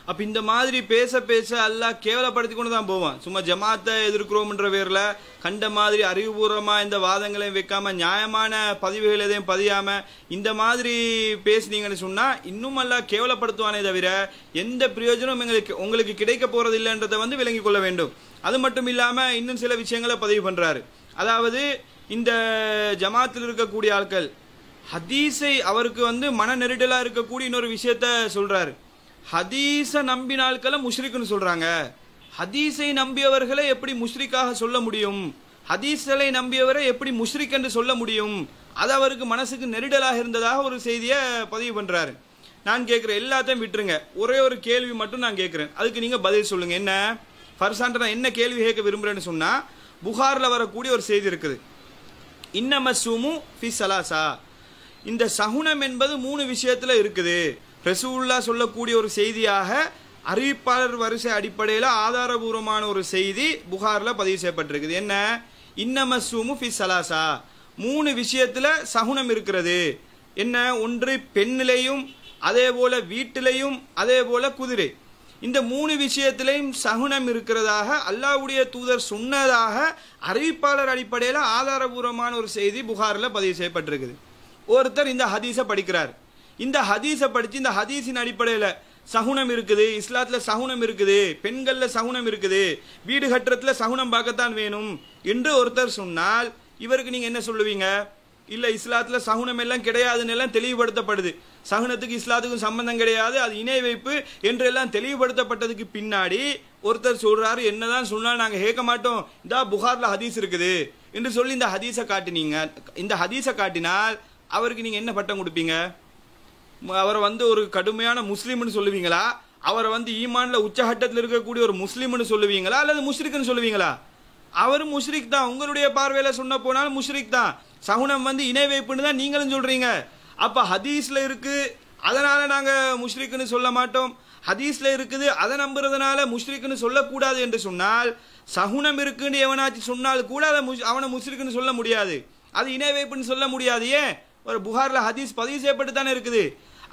அப்ப இந்த மாதிரி பேச பேச அல்லாஹ் கேவலப்படுத்தி கொண்டு தான் போவான். சும்மா ஜமாத்தை எதிர்க்கிறோம்ன்ற பேர்ல கண்ட மாதிரி அறிவுபூர்வமா இந்த வாதங்களையும் வைக்காம, நியாயமான பதிவுகள் எதையும் பதியாம இந்த மாதிரி பேசுனீங்கன்னு சொன்னா இன்னும் அல்லாஹ் கேவலப்படுத்துவானே தவிர எந்த பிரயோஜனம் உங்களுக்கு கிடைக்க போறது இல்லைன்றதை விளங்கி கொள்ள வேண்டும். அது மட்டும் இல்லாம இன்னும் சில விஷயங்களை பதிவு பண்றாரு. அதாவது இந்த ஜமாத்தில் இருக்கக்கூடிய ஆட்கள் ஹதீஸை அவருக்கு மன நெருடலா இருக்கக்கூடிய இன்னொரு விஷயத்த சொல்றாரு. ஹதீஸ நம்பின ஆட்களை முஷ்ரிக்குன்னு சொல்றாங்க. ஹதீஸை நம்பியவர்களை எப்படி முஷ்ரிக்காக சொல்ல முடியும்? ஹதீஸ்களை நம்பியவரை எப்படி முஷ்ரிக் என்று சொல்ல முடியும்? அது அவருக்கு மனசுக்கு நெருடலாக இருந்ததாக ஒரு செய்தியை பதிவு பண்றாரு. நான் கேட்கிறேன், எல்லாத்தையும் விட்டுருங்க, ஒரே ஒரு கேள்வி மட்டும் நான் கேட்கிறேன், அதுக்கு நீங்க பதில் சொல்லுங்க. என்ன ஃபர்சான்ட்ட நான் என்ன கேள்வி கேட்க விரும்புறேன்னு சொன்னா, புகார்ல வரக்கூடிய ஒரு செய்தி இருக்குது, இன்னமஸ்ஸுமு ஃபி ஸலாஸா, இந்த சகுனம் என்பது 3 விஷயத்துல இருக்குது. ரசூலுல்லாஹ் சொல்லக்கூடிய ஒரு செய்தியாக அறிவிப்பாளர் வரிசை அடிப்படையில் ஆதாரபூர்வமான ஒரு செய்தி புகார்ல பதிவு செய்யப்பட்டிருக்குது. என்ன? இன்னமஸ்ஸுமு ஃபி ஸலாஸா, 3 விஷயத்துல சகுனம் இருக்கிறது. என்ன? ஒன்று பெண்ணிலையும், அதே போல வீட்டிலையும், அதே போல குதிரை, இந்த 3 விஷயத்திலையும் சகுனம் இருக்கிறதாக அல்லாஹ்வுடைய தூதர் சொன்னதாக அறிவிப்பாளர் அடிப்படையில் ஆதாரபூர்வமான ஒரு செய்தி புகாரில் பதிவு செய்யப்பட்டிருக்குது. ஒருத்தர் இந்த ஹதீஸை படிக்கிறார். இந்த ஹதீஸை படிச்சு இந்த ஹதீஸின் அடிப்படையில் சகுனம் இருக்குது, இஸ்லாத்துல சகுனம் இருக்குது, பெண்கள்ல சகுனம் இருக்குது, வீடு கட்டுறதுல சகுனம் பார்க்கத்தான் வேணும் என்று ஒருத்தர் சொன்னால் இவருக்கு நீங்க என்ன சொல்லுவீங்க? இல்ல, இஸ்லாத்துல சகுனம் எல்லாம் கிடையாதுன்னு எல்லாம் தெளிவுபடுத்தப்படுது, சகுனத்துக்கு இஸ்லாத்துக்கும் சம்பந்தம் கிடையாது, அது இணை வைப்பு என்று எல்லாம் தெளிவுபடுத்தப்பட்டதுக்கு பின்னாடி ஒருத்தர் சொல்றாரு, என்னதான் சொன்னால் நாங்க கேட்க மாட்டோம், இந்த புகார்ல ஹதீஸ் இருக்குது என்று சொல்லி இந்த ஹதீஸை காட்டினீங்க. இந்த ஹதீஸை காட்டினால் அவருக்கு நீங்க என்ன பட்டம் கொடுப்பீங்க? அவரை ஒரு கடுமையான முஸ்லீம்னு சொல்லுவீங்களா? அவரை ஈமான்ல உச்சகட்டத்தில் இருக்கக்கூடிய ஒரு முஸ்லீம்னு சொல்லுவீங்களா, அல்லது முஷ்ரிக்னு சொல்லுவீங்களா? அவர் முஷ்ரிக் தான், உங்களுடைய பார்வையில சொன்ன போனாலும் முஷ்ரிக் தான். சகுனம் இணை வைப்புன்னு தான் நீங்களும் சொல்றீங்க. அப்ப ஹதீஸ்ல இருக்கு, அதனால நாங்க முஷ்ரிக்குன்னு சொல்ல மாட்டோம், ஹதீஸ்ல இருக்குது அதை நம்புறதுனால முஷ்ரிக்குன்னு சொல்லக்கூடாது என்று சொன்னால், சகுனம் இருக்குன்னு எவனாச்சும் சொன்னால் கூட அவனை முஷ்ரிக்குன்னு சொல்ல முடியாது, அது இணை வைப்புன்னு சொல்ல முடியாது. ஏன்? ஒரு புகார்ல ஹதீஸ் பதிவு செய்யப்பட்டு தானே இருக்குது.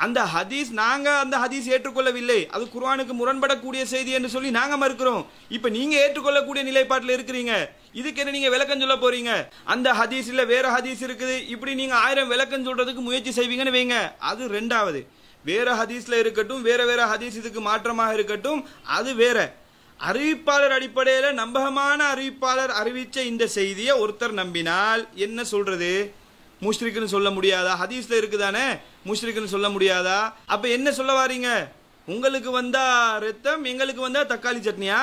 அந்த ஹதீஸ் நாங்க அந்த ஹதீஸ் ஏற்றுக்கொள்ளவில்லை, அது குர்ஆனுக்கு முரண்படக்கூடிய செய்தி என்று சொல்லி நாங்க மறுக்கிறோம். இப்ப நீங்க ஏற்றுக்கொள்ளக்கூடிய நிலைப்பாட்டில் இருக்கிறீங்க, இதுக்கு என்ன நீங்க விளக்கம் சொல்ல போறீங்க? அந்த ஹதீஸ் இல்ல வேற ஹதீஸ் இருக்குது, இப்படி நீங்க 1000 விளக்கம் சொல்றதுக்கு முயற்சி செய்வீங்கன்னு வைங்க, அது ரெண்டாவது. வேற ஹதீஸ்ல இருக்கட்டும், வேற வேற ஹதீஸ் இதுக்கு மாற்றமாக இருக்கட்டும், அது வேற. அறிவிப்பாளர் அடிப்படையில நம்பகமான அறிவிப்பாளர் அறிவிச்ச இந்த செய்தியை ஒருத்தர் நம்பினால் என்ன சொல்றது? முஷ்ரிக்குன்னு சொல்ல முடியாதா? ஹதீஸ்ல இருக்குதானே, முஷ்ரிக்குன்னு சொல்ல முடியாதா? அப்ப என்ன சொல்ல வாரீங்க? உங்களுக்கு வந்தா ரத்தம், எங்களுக்கு வந்தா தக்காளி சட்னியா?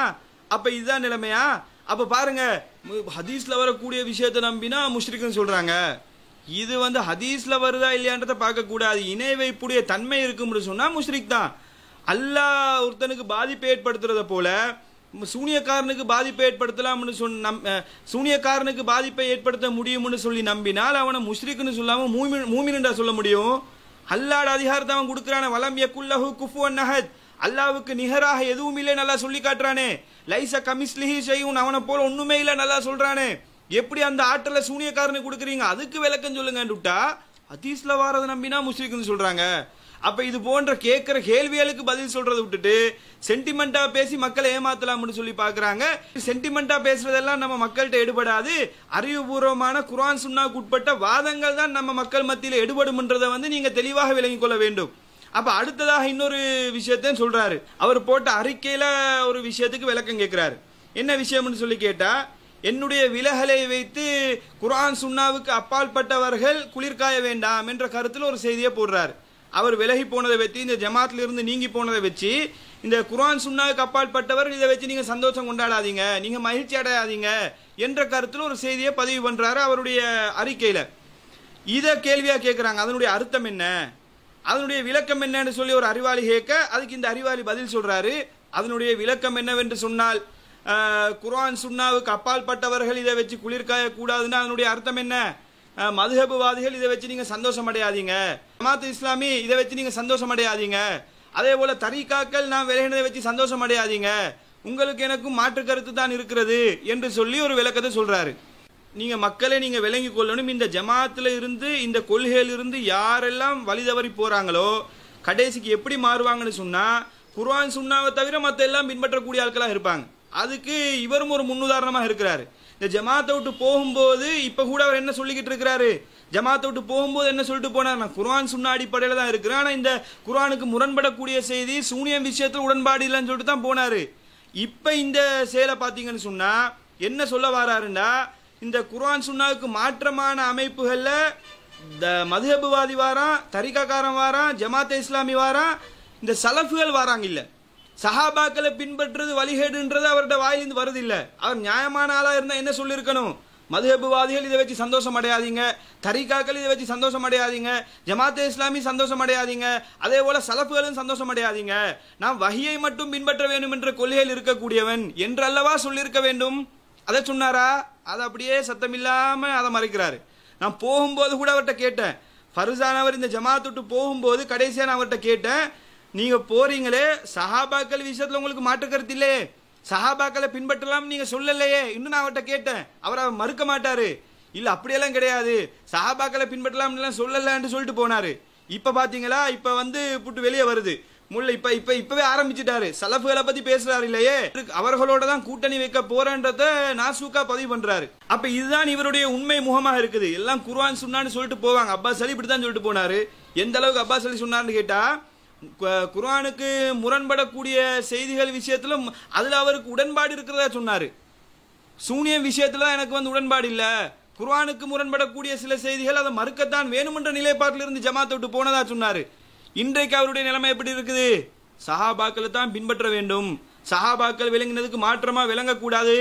அப்ப இதுதான் நிலைமையா? அப்ப பாருங்க, ஹதீஸ்ல வரக்கூடிய விஷயத்தை நம்பினா முஷ்ரிக்குன்னு சொல்றாங்க. இது ஹதீஸ்ல வருதா இல்லையான்றத பார்க்க கூடாது, இணை வைப்புடைய தன்மை இருக்கும்னு சொன்னா முஷ்ரிக் தான். அல்லாஹ் ஒருத்தனுக்கு பாதிப்பை ஏற்படுத்துறத போல சூனியக்காரனுக்கு பாதிப்பை ஏற்படுத்தலாம்னு சூனியக்காரனுக்கு பாதிப்பை ஏற்படுத்த முடியும்னு சொல்லி நம்பினால் அவனை முஷ்ரிக்குன்னு சொல்லாம மூமின்டா சொல்ல முடியும்? அல்லாஹ்ட அதிகாரத்தை அவன் கொடுக்கிறான, வலம் யகுல்லஹு குஃபுவன் அஹத், அல்லாஹ்வுக்கு நிகராக எதுவும் இல்லை நல்லா சொல்லி காட்டுறானே. லைஸ கமிஸ்லிஹி ஷைஉன், அவனை போல ஒண்ணுமே இல்லை நல்லா சொல்றானே. எப்படி அந்த ஆற்றலை சூனியக்காரனுக்கு கொடுக்குறீங்க? அதுக்கு விளக்கம் சொல்லுங்கன்னுட்டா ஹதீஸ்ல வாரதை நம்பினா முஷ்ரிக்குன்னு சொல்றாங்க. அப்ப இது போன்ற கேட்கிற கேள்விகளுக்கு பதில் சொல்றதை விட்டுட்டு சென்டிமெண்டா பேசி மக்களை ஏமாத்தலாம்னு சொல்லி பாக்குறாங்க. சென்டிமெண்டா பேசுறதெல்லாம் நம்ம மக்கள்கிட்ட எடுபடாது. அறிவுபூர்வமான குர்ஆன் சுன்னாவுக்கு உட்பட்ட வாதங்கள் தான் நம்ம மக்கள் மத்தியில் எடுபடும்ன்றதை நீங்க தெளிவாக விளங்கிக் கொள்ள வேண்டும். அப்ப அடுத்ததாக இன்னொரு விஷயத்தையும் சொல்றாரு. அவர் போட்ட அறிக்கையில ஒரு விஷயத்துக்கு விளக்கம் கேட்கிறாரு. என்ன விஷயம்னு சொல்லி கேட்டா, என்னுடைய விலகலை வைத்து குர்ஆன் சுன்னாவுக்கு அப்பாற்பட்டவர்கள் குளிர்காய வேண்டாம் என்ற கருத்தில் ஒரு செய்தியை போடுறாரு. அவர் விலகி போனதை வச்சு, இந்த ஜமாத்துல இருந்து நீங்கி போனதை வச்சு, இந்த குர்ஆன் சுன்னாவுக்கு அப்பாற்பட்டவர் இதை வச்சு நீங்க சந்தோஷம் கொண்டாடாதீங்க, நீங்க மகிழ்ச்சி அடையாதீங்க என்ற கருத்தில் ஒரு செய்தியை பதிவு பண்றாரு அவருடைய அறிக்கையில. இத கேள்வியா கேட்கிறாங்க, அதனுடைய அர்த்தம் என்ன, அதனுடைய விளக்கம் என்னன்னு சொல்லி ஒரு அறிவாளி கேட்க, அதுக்கு இந்த அறிவாளி பதில் சொல்றாரு. அதனுடைய விளக்கம் என்னவென்று சொன்னால், குர்ஆன் சுன்னாவுக்கு அப்பாற்பட்டவர்கள் இதை வச்சு குளிர்காய கூடாதுன்னா அதனுடைய அர்த்தம் என்ன? மதுஹபுவாதிகள் இதை வச்சு நீங்க சந்தோஷம் அடையாதீங்க, ஜமாத் இஸ்லாமி இதை வச்சு நீங்க சந்தோஷம் அடையாதீங்க, அதே போல தரீகாக்கள் நான் விலகினதை வச்சு சந்தோஷம் அடையாதீங்க, உங்களுக்கு எனக்கும் மாற்று கருத்து தான் இருக்கிறது என்று சொல்லி ஒரு விளக்கத்தை சொல்றாரு. நீங்க மக்களை நீங்க விளங்கி கொள்ளணும், இந்த ஜமாத்துல இருந்து இந்த கொள்கையில இருந்து யாரெல்லாம் வழி தவறி போறாங்களோ கடைசிக்கு எப்படி மாறுவாங்கன்னு சொன்னா, குர்ஆன் சுன்னாவை தவிர மத்த எல்லாம் பின்பற்றக்கூடிய ஆட்களா இருப்பாங்க. அதுக்கு இவரும் ஒரு முன்னுதாரணமாக இருக்கிறாரு. இந்த ஜமாத்தை விட்டு போகும்போது இப்ப கூட அவர் என்ன சொல்லிக்கிட்டு இருக்கிறாரு, ஜமாத்தை விட்டு போகும்போது என்ன சொல்லிட்டு போனார், நான் குர்ஆன் சுன்னா அடிப்படையில தான் இருக்கிறேன், ஆனா இந்த குர்ஆனுக்கு முரண்படக்கூடிய செய்தி சூனியம் விஷயத்தில் உடன்பாடு இல்லைன்னு சொல்லிட்டு தான் போனாரு. இப்ப இந்த செயலை பாத்தீங்கன்னு சொன்னா என்ன சொல்ல வராருண்டா, இந்த குர்ஆன் சுன்னாவுக்கு மாற்றமான அமைப்புகள்ல மதுஹபுவாதி வாரான், தரிகாக்காரன் வாரான், ஜமாத்தே இஸ்லாமி வாரான், இந்த சலஃபுகள் வாராங்க இல்ல, சஹாபாக்களை பின்பற்றுறது வழிகேடுன்றது அவருடைய வாயிலிருந்து வருது இல்ல. அவர் நியாயமான ஆளா இருந்தா என்ன சொல்லி இருக்கணும், மதுஹபுவாதிகள் இதை வச்சு சந்தோஷம் அடையாதீங்க, தரிகாக்கள் இதை வச்சு சந்தோஷம் அடையாதீங்க, ஜமாத்தே இஸ்லாமி சந்தோஷம் அடையாதீங்க, அதே போல சலஃபுகளும் சந்தோஷம் அடையாதீங்க, நான் வஹியை மட்டும் பின்பற்ற வேண்டும் என்ற கொள்கையில் இருக்கக்கூடியவன் என்று அல்லவா சொல்லியிருக்க வேண்டும். அதை சொன்னாரா? அதை அப்படியே சத்தம் இல்லாம அதை மறைக்கிறாரு. நான் போகும்போது கூட அவர்கிட்ட கேட்டேன், ஃபர்சானவர் இந்த ஜமாத் விட்டு போகும்போது கடைசியா நான் அவர்கிட்ட கேட்டேன், நீங்க போறீங்களே சஹாபாக்கள் விஷயத்துல உங்களுக்கு மாற்று கருத்து இல்லையே, சஹாபாக்களை பின்பற்றலாம் நீங்க சொல்லலையே இன்னும் நான் அவர்கிட்ட கேட்டேன். அவர் மறுக்க மாட்டாரு, இல்ல அப்படியெல்லாம் கிடையாது, சஹாபாக்களை பின்பற்றலாம் சொல்லலன்னு சொல்லிட்டு போனாரு. இப்ப பாத்தீங்களா, இப்ப புட்டு வெளியே வருது முல்ல, இப்பவே ஆரம்பிச்சுட்டாரு, சலஃபுகளை பத்தி பேசுறாரு இல்லையே, அவர்களோட தான் கூட்டணி வைக்க போறன்றத நாசூக்கா பதிவு பண்றாரு. அப்ப இதுதான் இவருடைய உண்மை முகமாக இருக்குது. எல்லாம் குர்ஆன் சுன்னான்னு சொல்லிட்டு போவாங்க, அப்பாஸ் அலி இப்படித்தான் சொல்லிட்டு போனாரு. எந்த அளவுக்கு அப்பாஸ் அலி சொன்னார்னு கேட்டா, குர்ஆனுக்கு முரண்படக்கூடிய செய்திகள் விஷயத்துல அதுல அவருக்கு உடன்பாடு இருக்கிறதா சொன்னாரு. சூனியம் விஷயத்துல எனக்கு உடன்பாடு இல்ல, குர்ஆனுக்கு முரண்படக்கூடிய சில செய்திகள் அதை மறுக்கத்தான் வேணுமென்ற நிலைப்பாட்டில் இருந்து ஜமாத்தை விட்டு போனதா சொன்னாரு. இன்றைக்கு அவருடைய நிலைமை எப்படி இருக்குது, சஹாபாக்களை தான் பின்பற்ற வேண்டும், சஹாபாக்கள் விளங்கினதுக்கு மாற்றமா விளங்கக்கூடாது,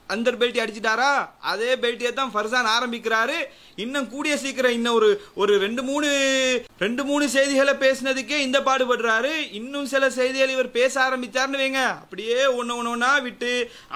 அந்த பெல்ட்டி அடிச்சிட்டாரா, அதே பெல்ட்டியை தான் ஃபர்சான் ஆரம்பிக்கிறாரு. இன்னும் கூடிய சீக்கிரம் இன்னும் ஒரு ரெண்டு மூணு செய்திகளை பேசினதுக்கே இந்த பாடுபடுறாரு. இன்னும் சில செய்திகள் இவர் பேச ஆரம்பிச்சாருன்னு வைங்க, அப்படியே ஒன்னொன்னா விட்டு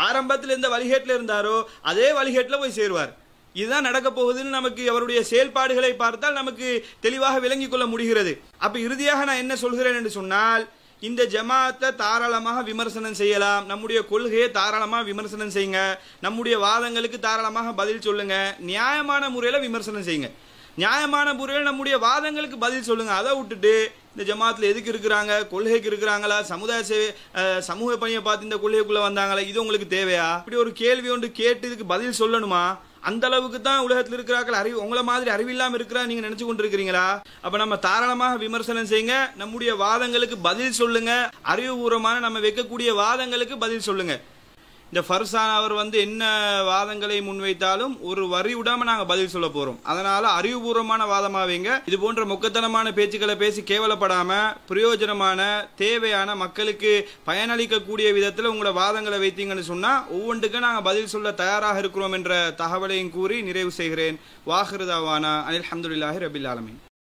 ஆரம்பத்தில் எந்த வழிகேட்டில் இருந்தாரோ அதே வழிகேட்டில் போய் சேருவார். இதுதான் நடக்க போகுதுன்னு நமக்கு அவருடைய செயல்பாடுகளை பார்த்தால் நமக்கு தெளிவாக விளங்கிக் கொள்ள முடிகிறது. அப்ப இறுதியாக நான் என்ன சொல்கிறேன் என்று சொன்னால், இந்த ஜமாத்தை தாராளமாக விமர்சனம் செய்யலாம், நம்முடைய கொள்கையை தாராளமாக விமர்சனம் செய்யுங்க, நம்முடைய வாதங்களுக்கு தாராளமாக பதில் சொல்லுங்க, நியாயமான முறையில் விமர்சனம் செய்யுங்க, நியாயமான முறையில் நம்முடைய வாதங்களுக்கு பதில் சொல்லுங்க. அதை விட்டுட்டு இந்த ஜமாத்தில் எதுக்கு இருக்கிறாங்க, கொள்கைக்கு இருக்கிறாங்களா, சமூக பணியை பார்த்து இந்த கொள்கைக்குள்ள வந்தாங்களா, இது உங்களுக்கு தேவையா, இப்படி ஒரு கேள்வி ஒன்று கேட்டு இதுக்கு பதில் சொல்லணுமா? அந்த அளவுக்கு தான் உலகத்தில் இருக்கிறார்கள் உங்களை மாதிரி அறிவில்லாம இருக்கிறா நீங்க நினைச்சு கொண்டிருக்கிறீங்களா? அப்ப நம்ம தாராளமாக விமர்சனம் செய்யுங்க, நம்முடைய வாதங்களுக்கு பதில் சொல்லுங்க, அறிவுபூர்வமான நம்ம வைக்கக்கூடிய வாதங்களுக்கு பதில் சொல்லுங்க. இந்த ஃபர்சான் அவர் என்ன வாதங்களை முன்வைத்தாலும் ஒரு வரி விடாம நாங்க பதில் சொல்ல போறோம். அதனால அறிவுபூர்வமான வாதமா வைங்க. இது போன்ற மொக்கத்தனமான பேச்சுக்களை பேசி கேவலப்படாம பிரயோஜனமான தேவையான மக்களுக்கு பயனளிக்கக்கூடிய விதத்தில் உங்களோட வாதங்களை வைத்தீங்கன்னு சொன்னா ஒவ்வொன்றுக்கும் நாங்க பதில் சொல்ல தயாராக இருக்கிறோம் என்ற தகவலையும் கூறி நிறைவு செய்கிறேன். வாஹிரு தாவானா அல்ஹம்துலில்லாஹி ரபில் ஆலமீன்.